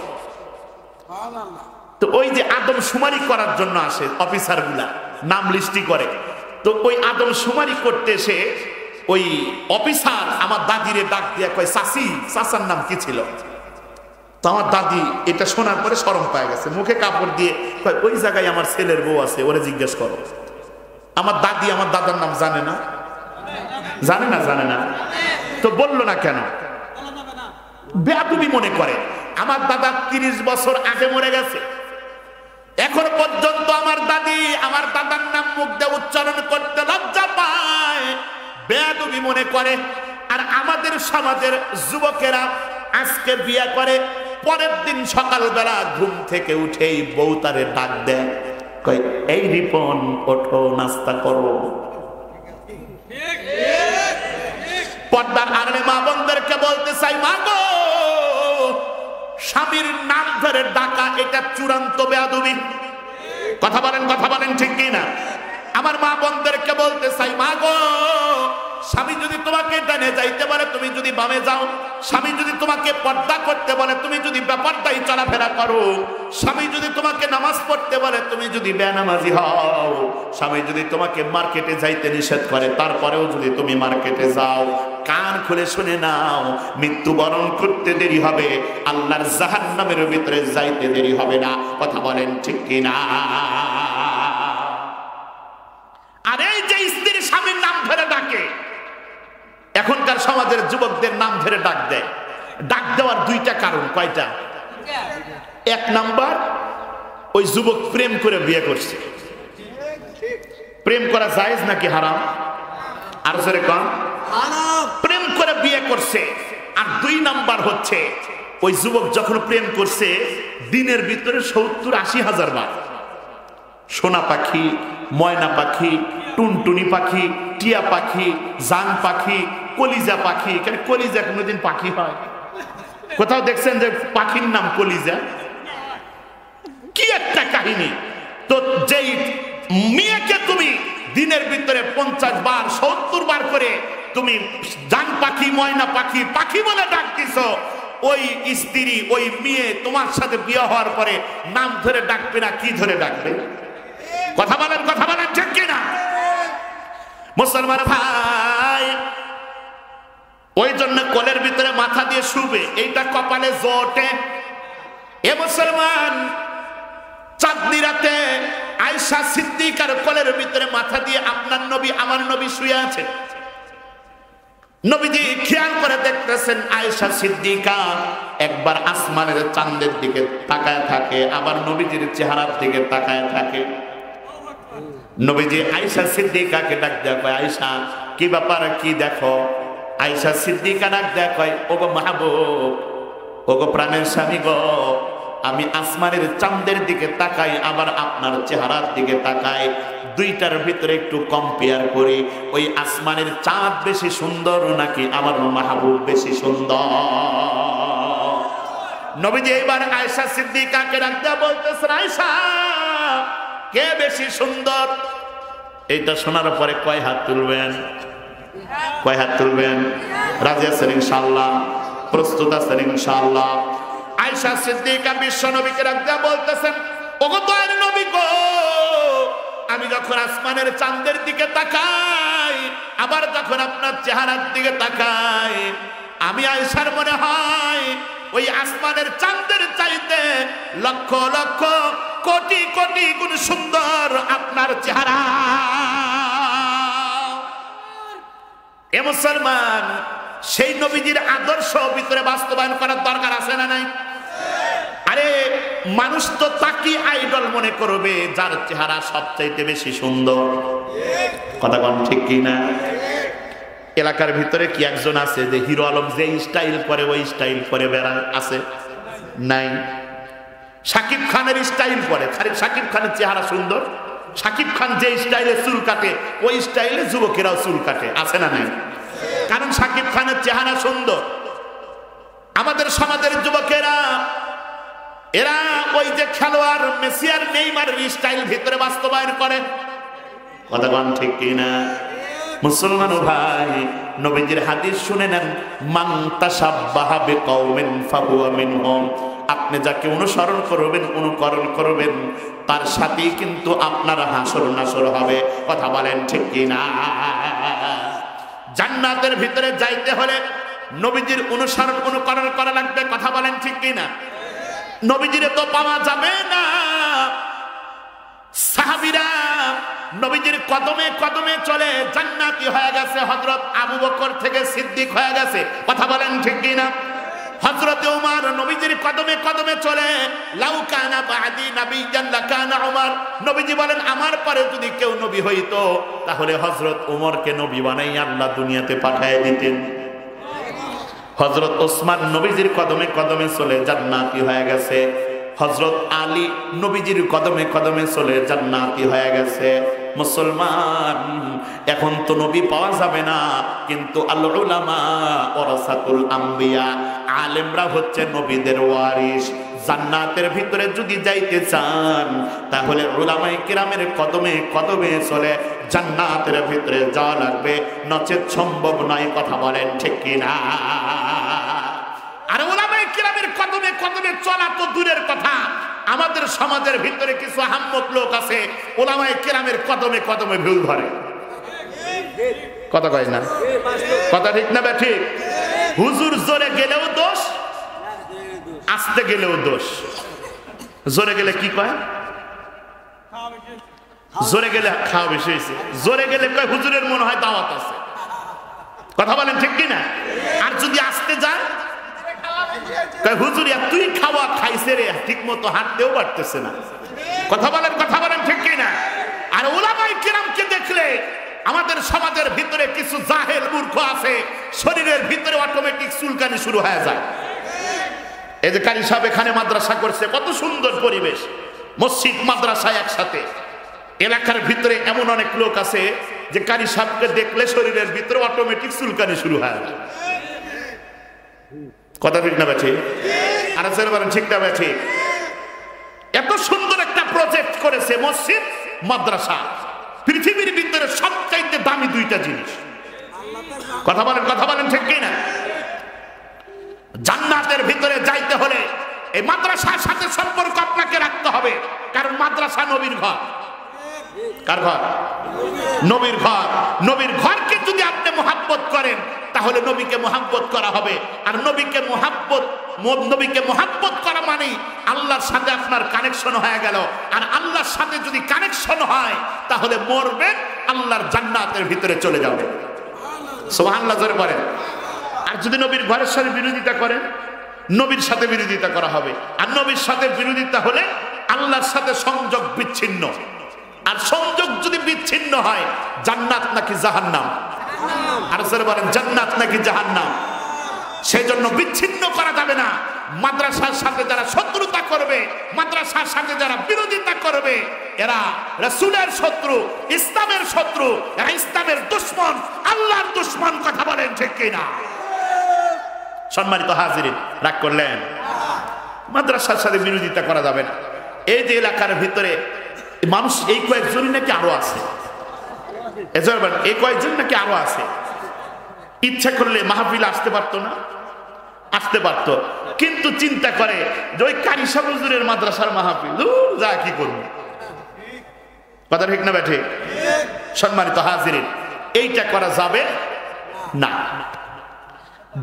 তো ওই যে আদমশুমারি করার জন্য আসে অফিসার গুলা, নাম লিস্টি করে, তো ওই আদমশুমারি করতে এসে ওই অফিসার আমার দাদিরে ডাক দিয়ে কয়, চাচি, চাচার নাম কি ছিল? তো আমার দাদি এটা শোনার পরে শরম পায় গেছে, মুখে কাপড় দিয়ে কয়, ওই জায়গায় আমার ছেলের বউ আছে, ওরে জিজ্ঞেস করো। আমার দাদি আমার দাদার নাম জানে না? জানে না। তো বললো না কেন? বেয়াদবি মনে করে। আমার দাদা 30 বছর আগে মরে গেছে, এখন পর্যন্ত আমার দাদি আমার দাদার নাম মুখ দিয়ে উচ্চারণ করতে লজ্জা পায়, বেয়াদবি মনে করে। আর আমাদের সমাজের যুবকেরা আজকে বিয়ে করে, পরের দিন সকালবেলা ঘুম থেকে উঠেই বউ তারে ডাক দেয়, কয়, এই রিপন ওঠো, নাস্তা করো। পর্দার আড়ালে মা বোনদেরকে বলতে চাই, মা গো, স্বামীর নাম ধরে ডাকা এটা চূড়ান্ত বেয়াদবি। কথা বলেন ঠিক কি না? আমার মা বোনদেরকে বলতে চাই, মা গো, স্বামী যদি তোমাকে ডানে যাইতে বলে তুমি যদি বামে যাও, স্বামী যদি তোমাকে পর্দা করতে বলে তুমি যদি বেপরদাই চলাফেরা করো, স্বামী যদি তোমাকে নামাজ পড়তে বলে তুমি যদি বেনামাজি হও, স্বামী যদি তোমাকে মার্কেটে যাইতে নিষেধ করে তারপরেও যদি তুমি মার্কেটে যাও, কান খুলে শুনে নাও, মৃত্যুবরণ করতে দেরি হবে, আল্লাহর জাহান্নামের ভিতরে যাইতে দেরি হবে না। কথা বলেন ঠিক কিনা? আর এই যে স্ত্রীর স্বামীর নাম ধরে ডাকে, এখনকার সমাজের যুবকদের নাম ধরে ডাক দেয়। ডাক দেওয়ার দুইটা কারণ। কয়টা? এক নাম্বার, ওই যুবক প্রেম করে বিয়ে করছে। প্রেম করা জায়েজ নাকি হারাম? আর জোরে কোন? প্রেম করে বিয়ে করছে। আর দুই নাম্বার হচ্ছে ওই যুবক যখন প্রেম করছে দিনের ভিতরে 70-80 হাজার বার সোনা পাখি, ময়না পাখি, টুনটুনি পাখি, টিয়া পাখি, জান পাখি, কলিজা পাখি। এখানে কলিজা কোনোদিন পাখি হয়? কোথাও দেখছেন যে পাখির নাম কলিজা? কি একটা কাহিনী! তো যেই মেয়েকে তুমি দিনের ভিতরে 50 বার 70 বার করে তুমি জান পাখি, ময়না পাখি, পাখি বলে ডাক দিছো, ওই স্ত্রী ওই মেয়ে তোমার সাথে বিয়ে হওয়ার পরে নাম ধরে ডাকবে না, কি ধরে ডাকবে? কথা বলেন, কথা বলেন ঠিক কিনা? মুসলমান ভাই, ওই জন্য কোলের ভিতরে মাথা দিয়ে শুবে, এইটা কপালে জোটে। এ মুসলমান, চাঁদনি রাতে আয়েশা সিদ্দিকার কোলের ভিতরে মাথা দিয়ে আপনার নবী আমার নবী শুয়ে আছে। নবীজি খেয়াল করে দেখতেছেন আয়েশা সিদ্দিকা একবার আসমানের চাঁদের দিকে তাকায় থাকে, আবার নবীজির চেহারার দিকে তাকায় থাকে। নবীজি আয়েশা সিদ্দিকাকে ডাক দেয়া কয়, আয়েশা কি ব্যাপার, কি দেখো? আয়েশা সিদ্দিকা ডাক দেয়া কয়, ওগো মাহবুব, ওগো প্রাণের স্বামী গো, আমি আসমানের চাঁদের দিকে তাকাই আবার আপনার চেহারার দিকে তাকাই, দুইটার ভিতরে একটু কম্পেয়ার করি, ওই আসমানের চাঁদ বেশি সুন্দর নাকি আমার মাহবুব বেশি সুন্দর? নবীজি এইবার আয়েশা সিদ্দিকাকে ডাক দেয়া বলতেছেন, আয়েশা কে বেশি সুন্দর? এইটা শোনার পরে কয় হাত তুলবেন? কয় হাত তুলবেন? রাজি আছেন ইনশাআল্লাহ? প্রস্তুত আছেন ইনশাআল্লাহ? আয়েশা সিদ্দিকা বিশ্ব নবীকে ডাক দেয়া বলতেছেন, ওগো দয়ার নবী গো, আমি যখন আসমানের চাঁদের দিকে তাকাই আবার যখন আপনার চেহারার দিকে তাকাই, আমি আয়েশার মনে হয় ওই আসমানের চাঁদের চাইতে লক্ষ লক্ষ কোটি কোটি গুণ সুন্দর আপনার চেহারা। এ মুসলমান, সেই নবীজির আদর্শ ভিতরে বাস্তবায়ন করার দরকার আছে না নাই? আরে মানুষ তো তাকে আইডল মনে করবে যার চেহারা সবচাইতে বেশি সুন্দর। কথা কোন ঠিক কি না? এলাকার ভিতরে কি একজন আছে যে হিরো আলম যে স্টাইল করে ওই স্টাইল করে বেড়ায়? আছে? নাই। শাকিব খানের স্টাইল করে, খালি শাকিব খানের চেহারা সুন্দর। শাকিব খান যে স্টাইলে চুল কাটে ওই স্টাইলে যুবকেরাও চুল কাটে। আছে না নাই? কারণ শাকিব খানের চেহারা সুন্দর। আমাদের সমাজের যুবকেরা এরা ওই যে খেলোয়াড় মেসি আর নেইমারের স্টাইল ভিতরে বাস্তবায়ন করে। কথা কোন ঠিক কি না? মুসলমান ভাই, নবীজির হাদিস শুনে নেন, মান তাশাব্বাহা বিকাওমিন ফাহুয়া মিনহুম। আপনি যাকে অনুসরণ করবেন, অনুকরণ করবেন, তার সাথেই কিন্তু আপনার হাসর নাসর হবে। কথা বলেন ঠিক কি না? জান্নাতের ভিতরে যাইতে হলে নবীজির অনুসরণ অনুকরণ করা লাগবে। কথা বলেন ঠিক কি না? নবীজিরে তো পাওয়া যাবে না। সাহাবীরা নবীজির কদমে কদমে চলে জান্নাতি হয়ে গেছে। হযরত আবু বকর থেকে সিদ্দিক হয়ে গেছে। কথা বলেন ঠিক কি না? হযরত ওমর নবীজির কদমে কদমে চলে। লাউ কানা বাদি নাবিয়্যান লাকানা ওমর। নবীজি বলেন আমার পরে যদি কেউ নবী হইতো তাহলে হযরত ওমরকে নবী বানাই আল্লাহ দুনিয়াতে পাঠিয়ে দিতেন। হযরত ওসমান নবীজির কদমে কদমে চলে জান্নাতি হয়ে গেছে। হযরত আলী নবীজির কদমে কদমে চলে জান্নাতি হয়ে গেছে। মুসলমান, এখন তো নবী পাওয়া যাবে না, কিন্তু আল উলামা ওয়ারাসাতুল আম্বিয়া, আলেমরা হচ্ছে নবীদের ওয়ারিস। জান্নাতের ভিতরে যদি যাইতে চান তাহলে উলামায়ে কিরামের কদমে কদমে চলে জান্নাতের ভিতরে যাওয়া লাগবে, নচেত সম্ভব নয়। কথা বলেন ঠিক কিনা? আর উলামায়ে কিরামের কদমে কদমে চলা তো দূরের কথা, আমাদের সমাজের ভিতরে কিছু আহাম্মক লোক আছে উলামায়ে কিরামের কদমে কদমে ভিড় ধরে। কথা কয় না? কথা ঠিক না ঠিক? হুজুর জোরে গেলেও দোষ, আস্তে গেলেও দোষ। জোরে গেলে কি কয়? জোরে গেলে খাওয়া বেশি হয়েছে, জোরে গেলে কয় হুজুরের মনে হয় দাওয়াত আছে। কথা বলেন ঠিক কিনা? আর যদি আস্তে যায় কয় হুজুর তুই খাওয়া খাইছে রে, ঠিক মতো হাঁটতেও পারতেছে না। কথা বলেন ঠিক কিনা? আর উলামায়ে কিরামকে দেখলে আমাদের সমাজের ভিতরে কিছু জাহেল মূর্খ আছে, শরীরের ভিতরে অটোমেটিক চুলকানি শুরু হয়ে যায়। এই যে কারি সাহেব এখানে মাদ্রাসা করছে, কত সুন্দর পরিবেশ, মসজিদ মাদ্রাসা একসাথে। এলাকার ভিতরে এমন অনেক লোক আছে যে কারি সাহেবকে দেখলে শরীরের ভিতরে অটোমেটিক চুলকানি শুরু হয়ে যায়। কথা ঠিক না বেঠি? আর ঠিক না বেঠি? এত সুন্দর একটা প্রজেক্ট করেছে মসজিদ মাদ্রাসা, পৃথিবীর ভিতরে সবচাইতে দামি দুইটা জিনিস। কথা বলেন ঠিক কিনা? জান্নাতের ভিতরে যাইতে হলে এই মাদ্রাসার সাথে সম্পর্ক আপনাকে রাখতে হবে, কারণ মাদ্রাসা নবীর ঘর। কার ঘর? নবীর ঘর। নবীর ঘরকে যদি আপনি মোহাব্বত করেন তাহলে নবীকে মোহাব্বত করা হবে। আর নবীকে মোহাব্বত করা মানে আল্লাহর সাথে আপনার কানেকশন হয়ে গেল। আর আল্লাহর সাথে যদি কানেকশন হয় তাহলে মরবেন, আল্লাহর জান্নাতের ভিতরে চলে যাবে। সুবহানাল্লাহ জোরে বলেন। আর যদি নবীর ঘরের সাথে বিরোধিতা করেন, নবীর সাথে বিরোধিতা করা হবে। আর নবীর সাথে বিরোধিতা হলে আল্লাহর সাথে সংযোগ বিচ্ছিন্ন। আর সংযোগ যদি বিচ্ছিন্ন হয়, জান্নাত নাকি জাহান্নাম? আর জোরে বলেন, জান্নাত নাকি জাহান্নাম? সেই জন্য বিচ্ছিন্ন করা যাবে না। মাদ্রাসার সাথে যারা শত্রুতা করবে, মাদ্রাসার সাথে যারা বিরোধিতা করবে, এরা রাসূলের শত্রু, ইসলামের শত্রু, এরা ইসলামের দুশমন, আল্লাহর দুশমন। কথা বলেন ঠিক কিনা? সম্মানিত হাজিরিন, রাগ করলেন? মাদ্রাসার সাথে বিরোধিতা করা যাবে না। এই যে এলাকার ভিতরে মানুষ এই কয়েকজন নাকি আরো আছে, এই কয়েকজন নাকি আরো আছে, ইচ্ছা করলে মাহফিল আসতে পারতো না? আসতে পারতো, কিন্তু চিন্তা করে যে ওই কারি সাহেব হুজুরের মাদ্রাসার মাহফিল, যা কি করবো। কথা ঠিক না বেঠে? সম্মানিত হাজিরিন, এইটা করা যাবে না।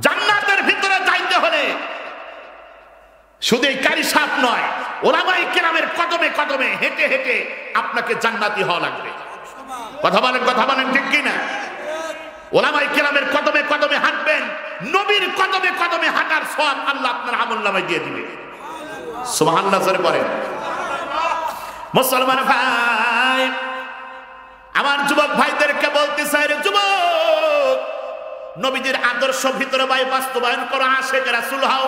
জান্নাতের ভিতরে যাইতে হলে শুধু এই কারি সাহেব নয়, উলামায়ে কিরামের কদমে কদমে হেঁটে হেঁটে আপনাকে জান্নাতি হওয়া লাগবে। কথা বলেন ঠিক কিনা? উলামায়ে কিরামের কদমে কদমে হাঁটবেন, নবীর কদমে কদমে হাঁটার সওয়াব আল্লাহ আপনার আমলনামায় দিয়ে দিবে। সুবহানাল্লাহ জোরে বলেন। মুসলমান ভাই, আমার যুবক ভাইদেরকে বলতে চাই, রে যুবক, নবীজির আদর্শ ভিতরে ভাই বাস্তবায়ন করো। আশেকে রাসূল হও,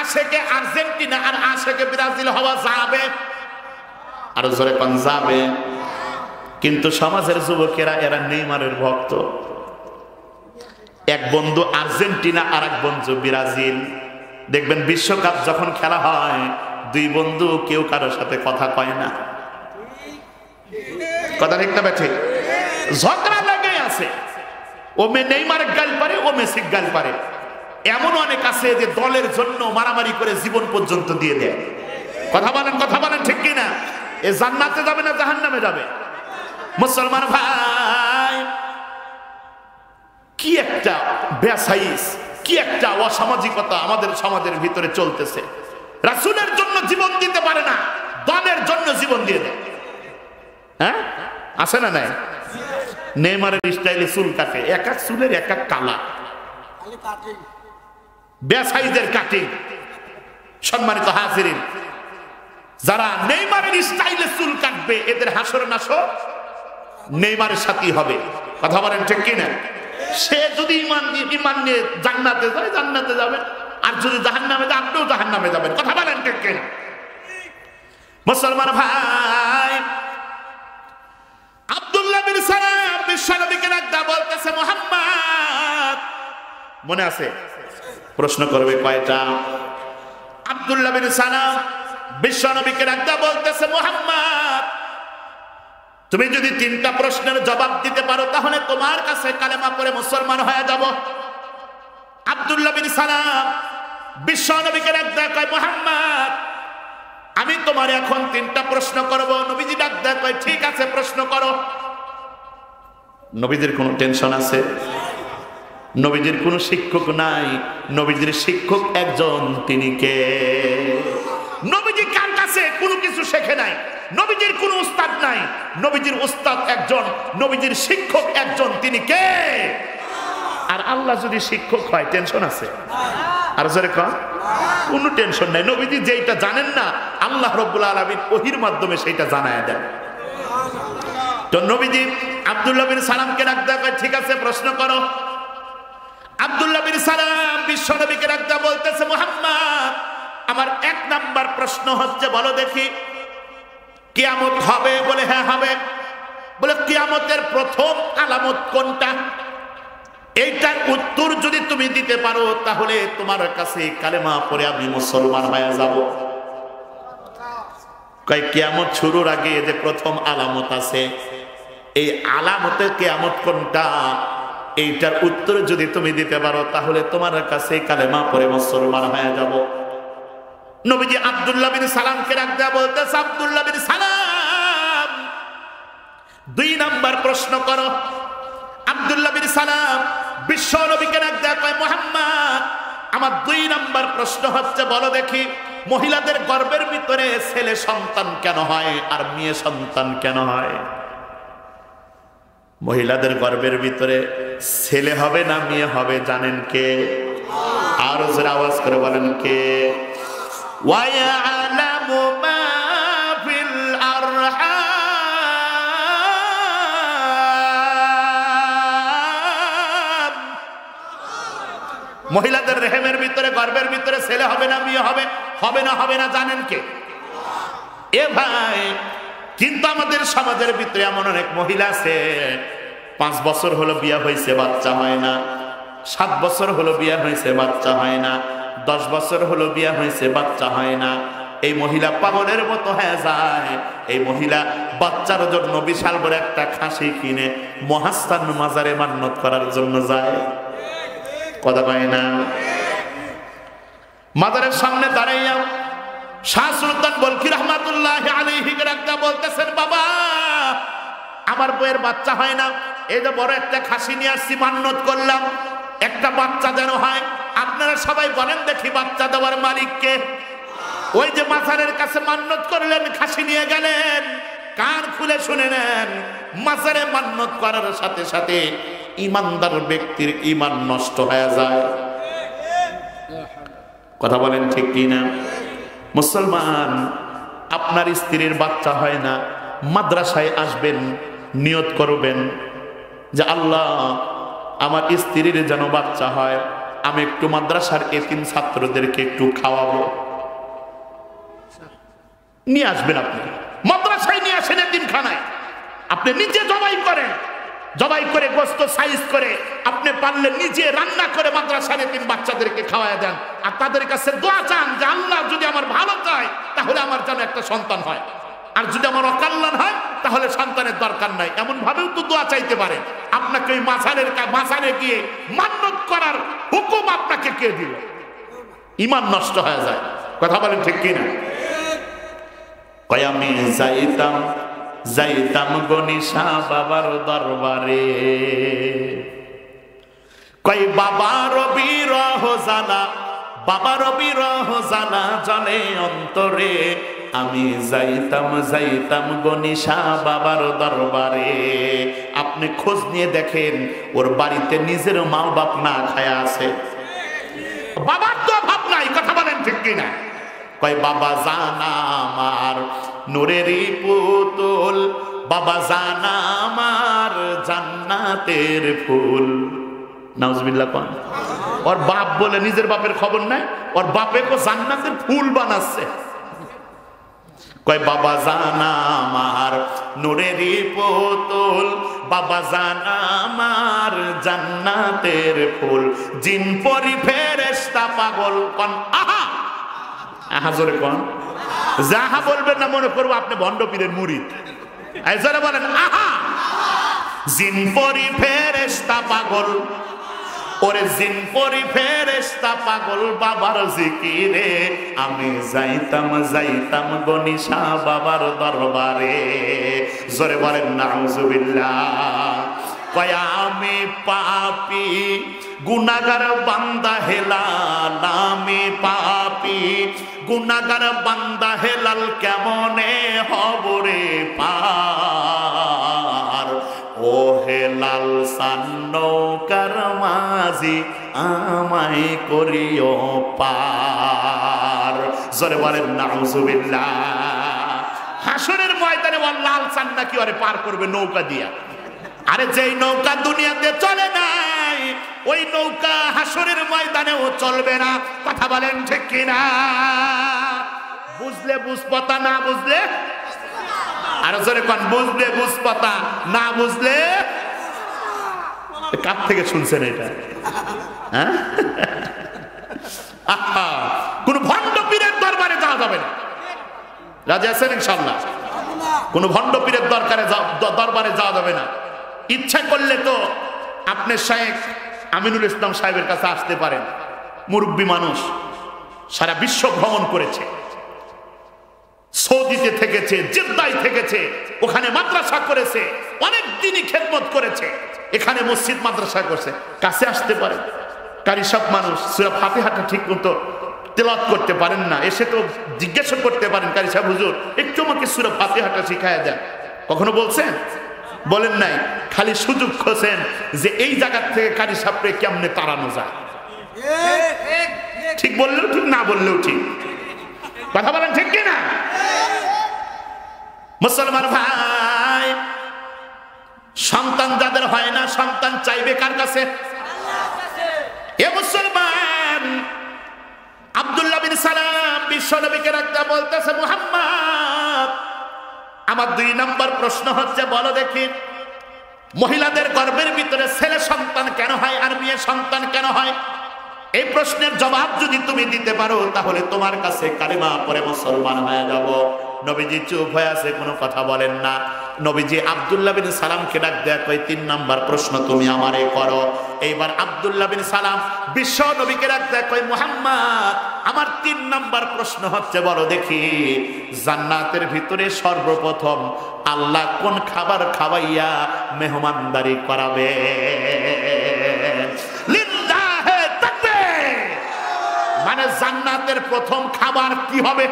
আশেকে আর্জেন্টিনা আর আশেকে ব্রাজিল হওয়া যাবে। আর জোরে কোন যাবে? কিন্তু সমাজের যুবকেরা এরা নেইমারের ভক্ত। এক বন্ধু আর্জেন্টিনা আর এক বন্ধু ব্রাজিল। দেখবেন বিশ্বকাপ যখন খেলা হয়, দুই বন্ধু কেউ কারোর সাথে কথা কয় না। কথা ঠিক না বেঠিক? ঝগড়া লেগে আছে। ও নেইমারের গাল পারে, ও মেসির গাল পারে। এমন অনেক আছে যে দলের জন্য মারামারি করে জীবন পর্যন্ত দিয়ে দেয়। কথা বলেন ঠিক কিনা? এ জান্নাতে যাবে না জাহান্নামে যাবে? মুসলমান ভাই, কি একটা বেসাইজ, কি একটা অসামাজিকতা আমাদের সমাজের ভিতরে চলতেছে। রাসূলের জন্য জীবন দিতে পারে না, দলের জন্য জীবন দিয়ে দেয়। হ্যাঁ, আছে না নাই? নেইমারের স্টাইলে চুল কাটে, এক এক চুলের এক এক কালা, বেসাইজের কাটিং। সম্মানিত হাজিরিন, যারা নেইমারের স্টাইলে চুল কাটবে, এদের হাসর নাসর নেইমারের সাথেই হবে। কথা বলেন ঠিক কিনা? সে যদি ঈমান নিয়ে জান্নাতে যায়, জান্নাতে যাবে। আর যদি জাহান্নামে যায়, আপনিও জাহান্নামে যাবেন। কথা বলেন ঠিক কিনা? মুসলমান ভাই, আব্দুল্লাহ বিন সালাম বিশ্বনবীকে ডাকতে বলতেছে, মুহাম্মদ, মনে আছে? প্রশ্ন করবে কয়টা? আব্দুল্লাহ বিন সালাম বিশ্ব নবীকে ডাকতে বলতেছে, মুহাম্মদ তুমি যদি 3টা প্রশ্নের জবাব দিতে পারো তাহলে তোমার কাছে কালেমা পড়ে মুসলমান হয়ে যাব। আব্দুল্লাহ বিন সালাম বিশ্ব নবীকে ডাকতে কয়, মুহাম্মদ আমি তোমার এখন 3টা প্রশ্ন করব। নবীজি ডাকতে কয়, ঠিক আছে প্রশ্ন করো। নবীজির কোনো টেনশন আছে? নবীজির কোনো শিক্ষক নাই, নবীজির শিক্ষক একজন, তিনি কে? নবীজি কার কাছে কোনো কিছু শেখে নাই, নবীজির কোনো উস্তাদ নাই, নবীজির উস্তাদ একজন, নবীজির শিক্ষক একজন, তিনি কে? আর আল্লাহ যদি শিক্ষক হয় টেনশন আছে? আর জোরে কর, কোনো টেনশন নাই। নবীজি যেটা জানেন না আল্লাহ রাব্বুল আলামিন ওহীর মাধ্যমে সেটা জানায় দেন। তো নবীজি আব্দুল্লাহ বিন সালামকে ডাকতে কয়, ঠিক আছে প্রশ্ন করো। আব্দুল্লাহ বিন সালাম বিশ্ব নবীকে ডাকতে বলতেছে, মুহাম্মদ আমার 1 নাম্বার প্রশ্ন হচ্ছে, বলো দেখি কিয়ামত হবে? বলে হ্যাঁ হবে। বলে কিয়ামতের প্রথম আলামত কোনটা? এইটার উত্তর যদি তুমি দিতে পারো তাহলে তোমার কাছে কালেমা পড়ে আমি মুসলমান হয়ে যাব। কয় কিয়ামত শুরুর আগে যে প্রথম আলামত আছে, এই আলামতের কিয়ামত কোনটা, এইটার উত্তর যদি তুমি দিতে পারো তাহলে তোমার কাছে কালেমা পড়ে মুসলমান হয়ে যাব। নবীজি আব্দুল্লাহ বিন সালামকে ডাকতে বলতেছে, আব্দুল্লাহ বিন সালাম 2 নাম্বার প্রশ্ন করো। আব্দুল্লাহ বিন সালাম বিশ্ব নবীকে ডাকতে কয়, মুহাম্মদ আমার 2 নাম্বার প্রশ্ন হচ্ছে, বলো দেখি মহিলাদের গর্ভের ভিতরে ছেলে সন্তান কেন হয় আর মেয়ে সন্তান কেন হয়? মহিলাদের গর্ভের ভিতরে ছেলে হবে না মেয়ে হবে জানেন কে? আর জোরে আওয়াজ করে বলেন কে? ওয়ায়ালামু মা ফিল আরহাম, মহিলাদের রেহেমের ভিতরে গর্ভের ভিতরে ছেলে হবে না মেয়ে হবে, হবে না জানেন কে? এ ভাই, কিন্তু আমাদের সমাজের ভিতরে এমন অনেক মহিলা আছে 5 বছর হলো বিয়ে হয়েছে বাচ্চা হয় না, 7 বছর হলো বিয়ে হয়েছে বাচ্চা হয় না, 10 বছর হলো বিয়ে হয়েছে বাচ্চা হয় না। এই মহিলা পাগলের মতো হয়ে যায়। এই মহিলা বাচ্চার জন্য বিশাল বড় একটা খাসি কিনে মহাস্থান মাজারে মান্নত করার জন্য যায়। কথা কয় না? মাজারের সামনে দাঁড়াইয়া শাহ সুলতান বলকি রহমাতুল্লাহি আলাইহি রাখতা বলতেছেন, বাবা আমার বউয়ের বাচ্চা হয় না, এই যে বড় একটা খাসি নিয়ে আসছি, মান্নত করলাম একটা বাচ্চা যেন হয়। আপনারা সবাই বলেন দেখি বাচ্চা দেওয়ার মালিক কে? ওই যে মাজারের কাছে মান্নত করলেন, খাসি নিয়ে গেলেন, কান খুলে শুনে নেন, মাজারে মান্নত করার সাথে সাথে ইমানদার ব্যক্তির ইমান নষ্ট হয়ে যায়। কথা বলেন ঠিক কি না? মুসলমান, আপনার স্ত্রীর বাচ্চা হয় না, মাদ্রাসায় আসবেন, নিয়ত করবেন যে আল্লাহ আমার স্ত্রীর যেন বাচ্চা হয়, আমি একটু মাদ্রাসার এতিম ছাত্রদেরকে একটু খাওয়াবো। নিয়ে আসবেন, আপনি মাদ্রাসায় নিয়ে আসেন এতিমখানায়, আপনি নিজে জবাই করেন, জবাই করে গোস্ত সাইজ করে আপনি পারলে নিজে রান্না করে মাদ্রাসার এতিম বাচ্চাদেরকে খাওয়ায় দেন, আর তাদের কাছে দোয়া চান যে আল্লাহ যদি আমার ভালো চায় তাহলে আমার যেন একটা সন্তান হয়, আর যদি আমার অকল্যাণ হয় তাহলে সন্তানের দরকার নাই। এমন ভাবেও তো দোয়া চাইতে পারে। আপনাকে ওই মাজারে গিয়ে মান্নত করার হুকুম আপনাকে কে দিল? ঈমান নষ্ট হয়ে যায়। কথা বলেন ঠিক কিনা? কয় আমি যাইতাম গনিশা বাবার দরবারে, কই বাবার বিরহ জানা, বাবার বিরহ জানা জলে অন্তরে, আমি যাইতাম গনিশা বাবার দরবারে। আপনি খোঁজ নিয়ে দেখেন ওর বাড়িতে নিজের মা বাপ না খায়া আছে, বাবার তো অভাব নাই। কথা বলেন ঠিক কিনা? কয় বাবা জানা আমার নূরেরই পুতুল, বাবা জানা আমার জান্নাতের ফুল। নাউজুবিল্লাহ কোন? ওর বাপ বলে নিজের বাপের খবর নাই, ওর বাপে কো জান্নাতের ফুল বানাচ্ছে। কয় বাবা জানা আমার নূরেরই পুতুল, বাবা জানা আমার জান্নাতের ফুল, জিন পরি ফেরেশতা পাগল কোন। আহা, হাজরে কোন যাহা বলবেন না মনে করবো আপনি ভণ্ড পীরের মুরিদ। যারা বলেন আহা। জিন পরি ফেরেশতা পাগল, ওরে জিন পরি ফেরেশতা পাগল বাবার জিকিরে, আমি যাইতাম যাইতাম গনিশা বাবার দরবারে। জোরে বলেন নাউজুবিল্লাহ। কয়া আমি পাপী গুনাহগার বান্দা হেলাল, আমি পাপী গুনাহগার বান্দা হেলাল, কেমনে হব রে পার। ও হেলাল সান নৌকার মাঝি, আমায় করিও পার। জোরে বলেন নাউজুবিল্লাহ। হাসরের ময়দানে ও লাল সান নাকি ওরে পার করবে নৌকা দিয়া। আরে যেই নৌকা দুনিয়াতে চলে নাই, ওই নৌকা হাসরের ময়দানেও চলবে না। কথা বলেন ঠিক কিনা? বুঝলে বুঝপতা, না বুঝলে আর জোরে কোন বুঝলে বুঝপতা, না বুঝলে। কার থেকে শুনছেন এটা? হ্যাঁ, কোন ভণ্ড পীরের দরবারে যাওয়া যাবে না। রাজি আছেন ইনশাআল্লাহ? কোন ভণ্ড পীরের দরবারে যাওয়া যাবে না। ইচ্ছা করলে তো আপনি শেখ আমিনুল ইসলাম সাহেবের কাছে আসতে পারেন। মুরব্বী মানুষ, সারা বিশ্ব ভ্রমণ করেছে, সৌদিতে থেকেছে, জেদ্দায় থেকেছে, ওখানে মাদ্রাসা করেছে, অনেক দিনই খেদমত করেছে, এখানে মসজিদ মাদ্রাসা করছে। কাছে আসতে পারেন। কারি সব মানুষ সূরা ফাতিহাটা ঠিক মতো তেলাওয়াত করতে পারেন না, এসে তো জিজ্ঞাসা করতে পারেন, কারি সাহেব হুজুর একটু আমাকে সূরা ফাতিহাটা শিখায়া দেন। কখনো বলছেন? বলেন নাই। খালি সুযোগ খোঁজেন যে এই জায়গা থেকে কারি সাহেবকে কেমনে তাড়ানো যায়। ঠিক বললেও ঠিক, না বললেও ঠিক। কথা বলেন ঠিক কিনা? মুসলমান ভাই, সন্তান যাদের হয় না, সন্তান চাইবে কার কাছে? এ মুসলমান, আব্দুল্লাহ বিন সালাম বিশ্ব নবীকে রাখতে বলতেছে, মুহাম্মদ আমার 2 নম্বর প্রশ্ন হচ্ছে, বলো দেখি মহিলাদের গর্ভের ভিতরে ছেলে সন্তান কেন হয় আর মেয়ে সন্তান কেন হয়? এই প্রশ্নের জবাব যদি তুমি দিতে পারো তাহলে তোমার কাছে কালিমা পড়ে মুসলমান হয়ে যাব। নবীজি চুপ হয়ে আছে, কোনো কথা বলেন না। নবীজি আব্দুল্লাহ বিন সালামকে ডাক দেয়া কই 3 নাম্বার প্রশ্ন তুমি আমারে করো। এইবার আব্দুল্লাহ বিন সালাম বিশ্ব নবীকে ডাক দেয়া কই, মুহাম্মদ আমার 3 নাম্বার প্রশ্ন হচ্ছে, বলো দেখি জান্নাতের ভিতরে সর্বপ্রথম আল্লাহ কোন খাবার খাওয়াইয়া মেহমানদারি করাবে? লিল্লাহে তাকবীর। মানে জান্নাতের প্রথম খাবার কি হবে?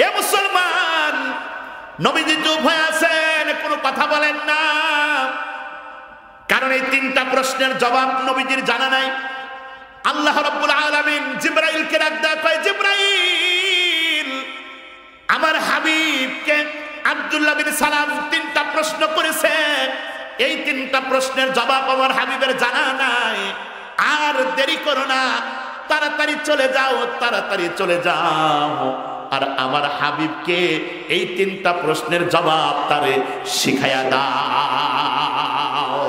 এ মুসলমান, নবীজি চুপ হয়ে আছেন, কোনো কথা বলেন না, কারণ এই 3টা প্রশ্নের জবাব নবীজির জানা নাই। আল্লাহ রাব্বুল আলামিন জিবরাইলকে ডাক দেয়া কয়, জিবরাইল আমার হাবিবকে আব্দুল্লাহ বিন সালাম 3টা প্রশ্ন করেছে, এই 3টা প্রশ্নের জবাব আমার হাবিবের জানা নাই। আর দেরি করো না, তাড়াতাড়ি চলে যাও, তাড়াতাড়ি চলে যাও, আর আমার হাবিবকে এই 3টা প্রশ্নের জবাব তারে শিখায়া দাও।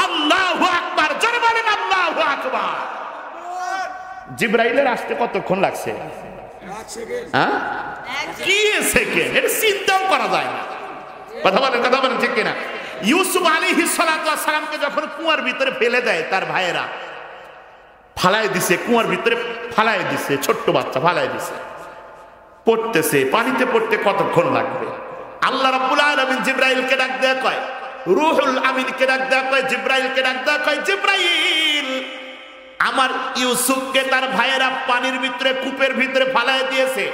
আল্লাহু আকবার। জোরে বলেন আল্লাহু আকবার। জিবরাইলের আসতে কতক্ষণ লাগছে? 1 সেকেন্ড। হ্যাঁ, কি সেকেন্ড? এটা চিন্তাও করা যায় না। কথা বলেন ঠিক কিনা? ইউসুফ আলাইহিস সালাতু ওয়াস সালামকে যখন কুয়ার ভিতরে ফেলে দেয়, তার ভাইয়েরা ফালায় দিছে, কুয়ার ভিতরে ফালায় দিছে, ছোট্ট বাচ্চা ফালায় দিছে, পড়তেছে, পানিতে পড়তে কতক্ষণ লাগবে? আল্লাহ রাব্বুল আলামিন জিবরাইলকে ডাক দেয়া কয়, রূহুল আমিনকে ডাক দেয়া কয়, জিবরাইলকে ডাক দেয়া কয়, জিবরাইল আমার ইউসুফকে তার ভাইয়েরা পানির ভিতরে, কূপের ভিতরে ফালায় দিয়েছে,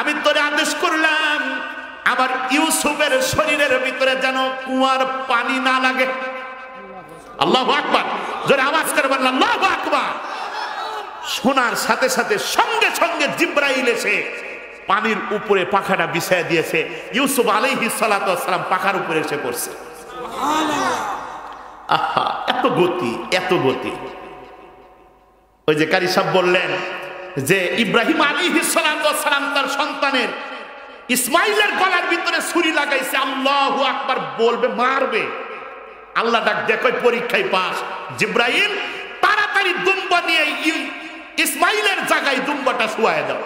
আমি তোরে আদেশ করলাম আমার ইউসুফের শরীরের ভিতরে যেন কুয়ার পানি না লাগে। আল্লাহু আকবার। জোরে আওয়াজ করে বলেন আল্লাহু আকবার। শোনার সাথে সাথে সঙ্গে সঙ্গে জিবরাইল এসে পানির উপরে পাখাটা বিছায় দিয়েছে। ইউসুফ আলাইহিস সালাতু ওয়াস সালাম পাখার উপরে এসে পড়ছে। আহা, এত গতি, এত গতি। ওই যে কারি সাহেব বললেন যে ইব্রাহিম আলাইহিস সালাতু ওয়াস সালাম তার সন্তানের ইসমাইলের গলার ভিতরে ছুরি লাগাইছে, আল্লাহু আকবার বলবে, মারবে। আল্লাহ ডাক দেখো পরীক্ষায় পাস। জিবরাইল তাড়াতাড়ি দুম্বা নিয়ে ইসমাইলের জায়গায় দুম্বাটা শুয়ায় দাও।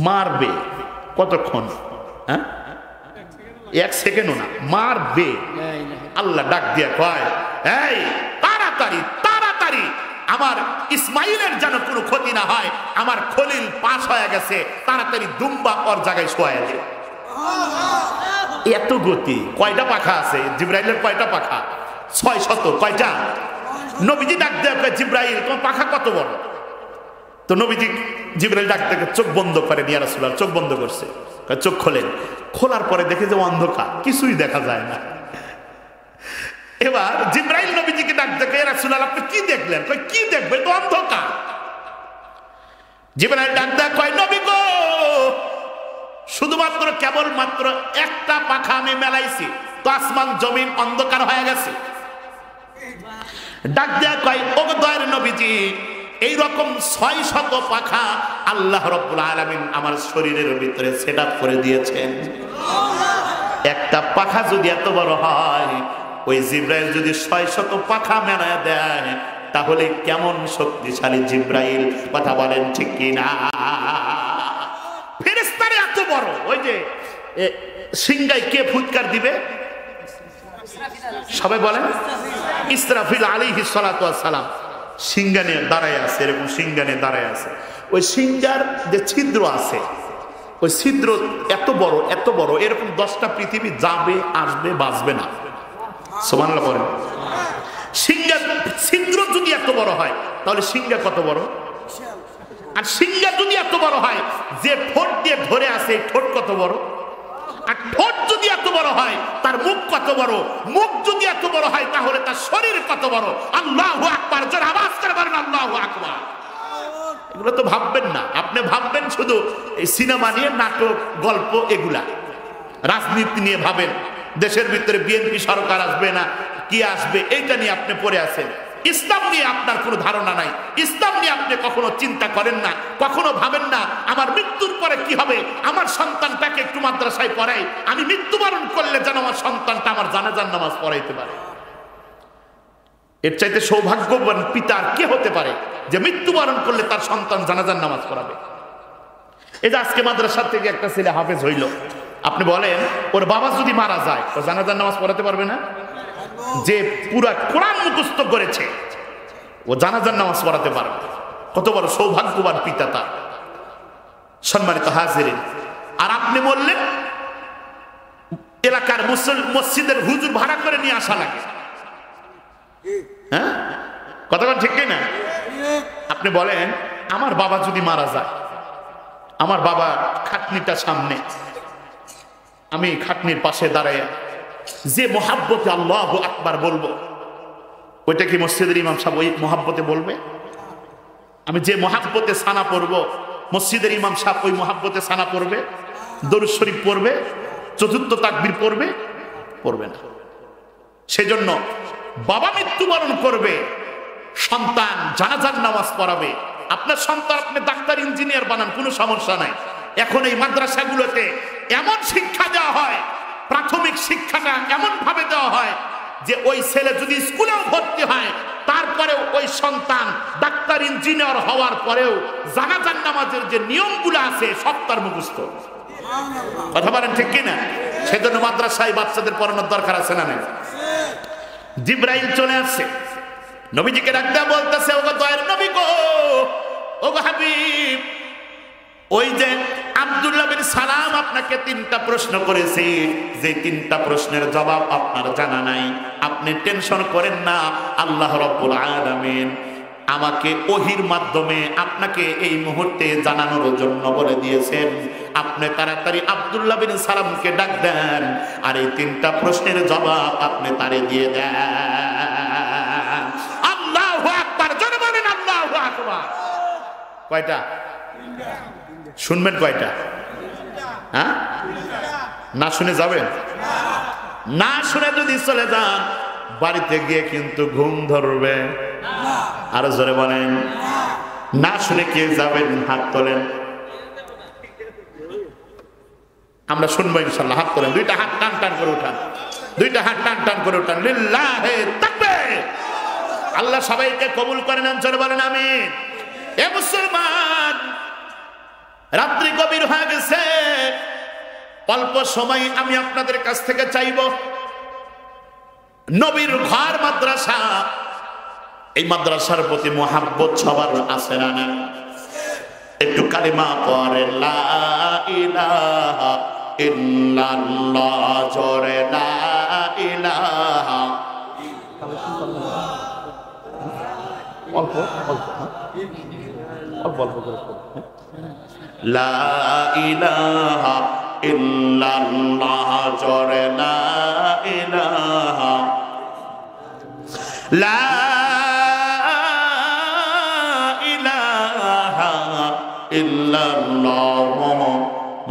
মারবে কতক্ষণ? হ্যাঁ, 1 সেকেন্ডও না, মারবে। আল্লাহ ডাক দিয়া কয়, এই তাড়াতাড়ি তাড়াতাড়ি আমার ইসমাইলের যেন কোনো ক্ষতি না হয়, আমার খলিল পাস হয়ে গেছে, তাড়াতাড়ি দুম্বা ওর জায়গায় শোয়া দে। এত গতি! কয়টা পাখা আছে জিব্রাইলের? কয়টা পাখা? 600। কয়টা? নবীজি ডাক দেয়, জিব্রাইল তোমার পাখা কত বড়? তো নবীজি জিব্রাইল ডাক থেকে চোখ বন্ধ করে, ইয়া রাসূলুল্লাহ। চোখ বন্ধ করছে, চোখ খোলেন। খোলার পরে দেখে যে অন্ধকার, কিছুই দেখা যায় না। এবার জিব্রাইল নবীজিকে ডাক দেখে, ইয়া রাসূলুল্লাহ আপনি কি দেখলেন? কই কি দেখবে, তো অন্ধকার। জিব্রাইল ডাক দেয়, কয় নবী গো, শুধুমাত্র কেবলমাত্র একটা পাখা আমি মেলাইছি, তো আসমান জমিন অন্ধকার হয়ে গেছে। ডাক দেয়া কয়, ও দয়ার নবীজি, এইরকম 600 পাখা আল্লাহ রাব্বুল আলামিন আমার শরীরের ভিতরে সেটআপ করে দিয়েছেন। একটা পাখা যদি এত বড় হয়, ওই জিব্রাইল যদি 600 পাখা মেলায় দেয়, তাহলে কেমন শক্তিশালী জিব্রাইল! কথা বলেন ঠিক কিনা? ফেরেশতারে এত বড়, ওই যে সিংহায় কে ফুৎকার দিবে? সবাই বলেন ইসরাফিল আলাইহিস সালাতু ওয়াস সালাম সিংহানে দাঁড়ায় আছে, এরকম সিংহানে দাঁড়ায় আছে। ওই সিংহার যে ছিদ্র আছে, ওই ছিদ্র এত বড় এত বড়, এরকম 10টা পৃথিবী যাবে আসবে বাঁচবে না। সুবহানাল্লাহ বলেন। সিংহার ছিদ্র যদি এত বড় হয়, তাহলে সিংহা কত বড়? আর সিংহা যদি এত বড় হয়, যে ঠোঁট দিয়ে ধরে আছে এই ঠোঁট কত বড়? আর ঠোঁট যদি এত বড় হয়, তার মুখ কত বড়? মুখ যদি এত বড় হয়, তাহলে তার শরীর কত বড়? আল্লাহু আকবার! জোরে আওয়াজ করে বলেন আল্লাহু আকবার! এগুলো তো ভাববেন না। আপনি ভাববেন শুধু এই সিনেমা নিয়ে, নাটক, গল্প, এগুলা। রাজনীতি নিয়ে ভাবেন, দেশের ভিতরে বিএনপি সরকার আসবে না কি আসবে, এইটা নিয়ে আপনি পড়ে আছেন। ইসলাম নিয়ে আপনার কোনো ধারণা নাই। ইসলাম নিয়ে আপনি কখনো চিন্তা করেন না, কখনো ভাবেন না আমার মৃত্যুর পরে কি হবে, আমার সন্তানটাকে একটু মাদ্রাসায় পড়াই, আমি মৃত্যুবরণ করলে যেন আমার সন্তানটা আমার জানাজার নামাজ পড়াইতে পারে। এর চাইতে সৌভাগ্যবান পিতার কে হতে পারে যে মৃত্যুবরণ করলে তার সন্তান জানাজার নামাজ পড়াবে? এই যে আজকে মাদ্রাসা থেকে একটা ছেলে হাফেজ হইল, আপনি বলেন ওর বাবা যদি মারা যায়, ও জানাজার নামাজ পড়াতে পারবে না? যে পুরা কোরআন মুখস্থ করেছে, ও জানাজার নামাজ পড়াতে পারবে। কত বড় সৌভাগ্যবান পিতা তার! সম্মানিত হাজিরিন, আর আপনি বললেন এলাকার মসজিদের হুজুর ভাড়া করে নিয়ে আসা লাগে। হ্যাঁ, কতক্ষণ ঠিক না? আপনি বলেন আমার বাবা যদি মারা যায়, আমার বাবা খাটনিটা সামনে, আমি খাটনির পাশে দাঁড়ায় যে মোহাব্বতে আল্লাহু আকবার বলবো, ওইটা কি মসজিদের ইমাম সাহেব ওই মোহাব্বতে বলবে? আমি যে মোহাব্বতে সানা পড়বো, মসজিদের ইমাম সাহেব ওই মোহাব্বতে সানা পড়বে, দরুদ শরীফ পড়বে, চতুর্থ তাকবীর পড়বে? পড়বে না। সেজন্য বাবা মৃত্যুবরণ করবে, সন্তান জানাজার নামাজ পড়াবে। আপনার সন্তান আপনি ডাক্তার ইঞ্জিনিয়ার বানান, কোনো সমস্যা নাই। এখন এই মাদ্রাসাগুলোতে এমন শিক্ষা দেওয়া হয়, প্রাথমিক শিক্ষাটা এমন ভাবে দেওয়া হয় যে ওই ছেলে যদি স্কুলেও ভর্তি হয়, তারপরেও ওই সন্তান ডাক্তার ইঞ্জিনিয়ার হওয়ার পরেও জানাজার নামাজের যে নিয়মগুলো আছে সব তার মুখস্থ। কথা বলেন ঠিক কিনা? সেজন্য মাদ্রাসায় বাচ্চাদের পড়ানোর দরকার আছে না নাই? জিব্রাইল চলে আসছে, নবীজিকে ডাক দেয়া বলতেছে, ওগো দয়ার নবী গো, ওগো হাবিব, ওই যে আব্দুল্লাহ বিন সালাম আপনাকে 3টা প্রশ্ন করেছে, যে 3টা প্রশ্নের জবাব আপনার জানা নাই। আপনি টেনশন করেন না, আল্লাহ রাব্বুল আলামিন আমাকে ওহির মাধ্যমে আপনাকে এই মুহূর্তে জানানোর জন্য বলে দিয়েছেন। আপনি তাড়াতাড়ি আব্দুল্লাহ বিন সালামকে ডাক দেন, আর এই 3টা প্রশ্নের জবাব আপনি তারে দিয়ে দেন। আল্লাহু আকবার! জোরে বলেন আল্লাহু আকবার! কয়টা শুনবেন? কয়টা? হ্যাঁ, না শুনে যাবেন? না শুনে যদি চলে যান, বাড়িতে গিয়ে কিন্তু ঘুম ধরবে। আরো জোরে বলেন। না শুনে কে যাবেন? হাত তোলেন। আমরা শুনবো ইনশাল্লাহ। হাত তোলেন, 2টা হাত টান টান করে উঠান, 2টা হাত টান টান করে উঠান। লিল্লাহে তাকবীর! আল্লাহ সবাইকে কবুল করে নেন, জোরে বলেন আমিন। এ মুসলমান, রাত্রি গভীর হয়ে গেছে, অল্প সময় আমি আপনাদের কাছ থেকে চাইব, নবীর ঘর মাদ্রাসা, এই মাদ্রাসার প্রতি মোহাব্বত সবার আছে না? একটু কালিমা পড়ে লা ইলাহা ইল্লাল্লাহ, জোরে লা ইলাহা। অল্প অল্প অল্প অল্প করে লা ইলাহা ইল্লাল্লাহ, জোরে লা ইলাহা, লা ইলাহা ইল্লাল্লাহ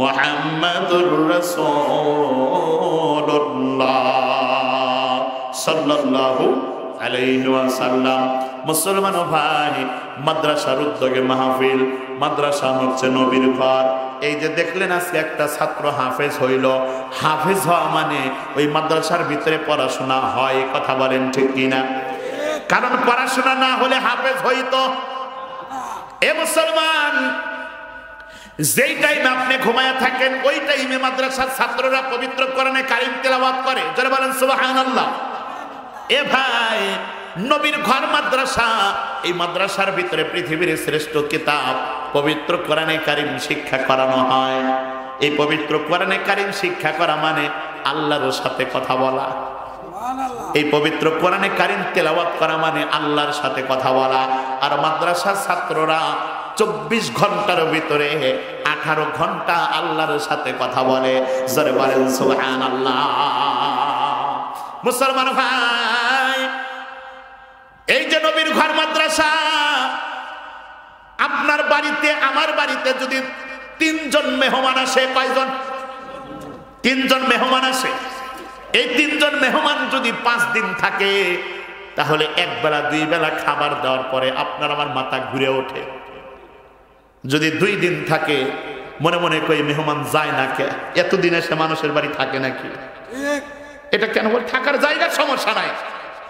মুহাম্মাদুর রাসূলুল্লাহ সাল্লাল্লাহু আলাইহি ওয়াসাল্লাম। মুসলমান ভাই, মাদ্রাসার উদ্যোগে মাহফিল, মাদ্রাসা হচ্ছে নবীর ঘর। এই যে দেখলেন আজকে একটা ছাত্র হাফেজ হইল, হাফেজ হওয়া মানে ওই মাদ্রাসার ভিতরে পড়াশোনা হয়, কথা বলেন ঠিক কিনা? কারণ পড়াশোনা না হলে হাফেজ হইতো। এ মুসলমান, যেই টাইমে আপনি ঘুমায় থাকেন ওই টাইমে মাদ্রাসার ছাত্ররা পবিত্র কোরআনে কারীম তেলাওয়াত করে, যারা বলেন সুবহানাল্লাহ। এ ভাই, নবীর ঘর মাদ্রাসা, এই মাদ্রাসার ভিতরে পৃথিবীর শ্রেষ্ঠ কিতাব পবিত্র কোরআনে কারীম শিক্ষা করানো হয়। এই পবিত্র কোরআনে কারীম শিক্ষা করা মানে আল্লাহর সাথে কথা বলা। এই পবিত্র কোরআনে কারীম তেলাওয়াত করা মানে আল্লাহর সাথে কথা বলা। আর মাদ্রাসার ছাত্ররা 24 ঘন্টার ভিতরে 18 ঘন্টা আল্লাহর সাথে কথা বলে, যারা বলেন সুবহানাল্লাহ। মুসলমান ভাই, এই যে নবীর ঘর মাদ্রাসা, আপনার বাড়িতে আমার বাড়িতে যদি 3 জন মেহমান আসে, কয়জন? 3 জন মেহমান আসে। এই 3 জন মেহমান যদি 5 দিন থাকে, তাহলে এক বেলা 2 বেলা খাবার দেওয়ার পরে আপনার আমার মাথা ঘুরে ওঠে। যদি 2 দিন থাকে, মনে মনে কই মেহমান যায় না, কে এতদিন এসে মানুষের বাড়ি থাকে নাকি? এটা কেন বল? থাকার জায়গার সমস্যা নাই,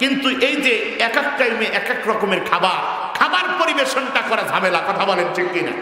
কিন্তু এই যে এক এক টাইমে এক এক রকমের খাবার পরিবেশনটা করা ঝামেলা, কথা বলেন ঠিক কিনা?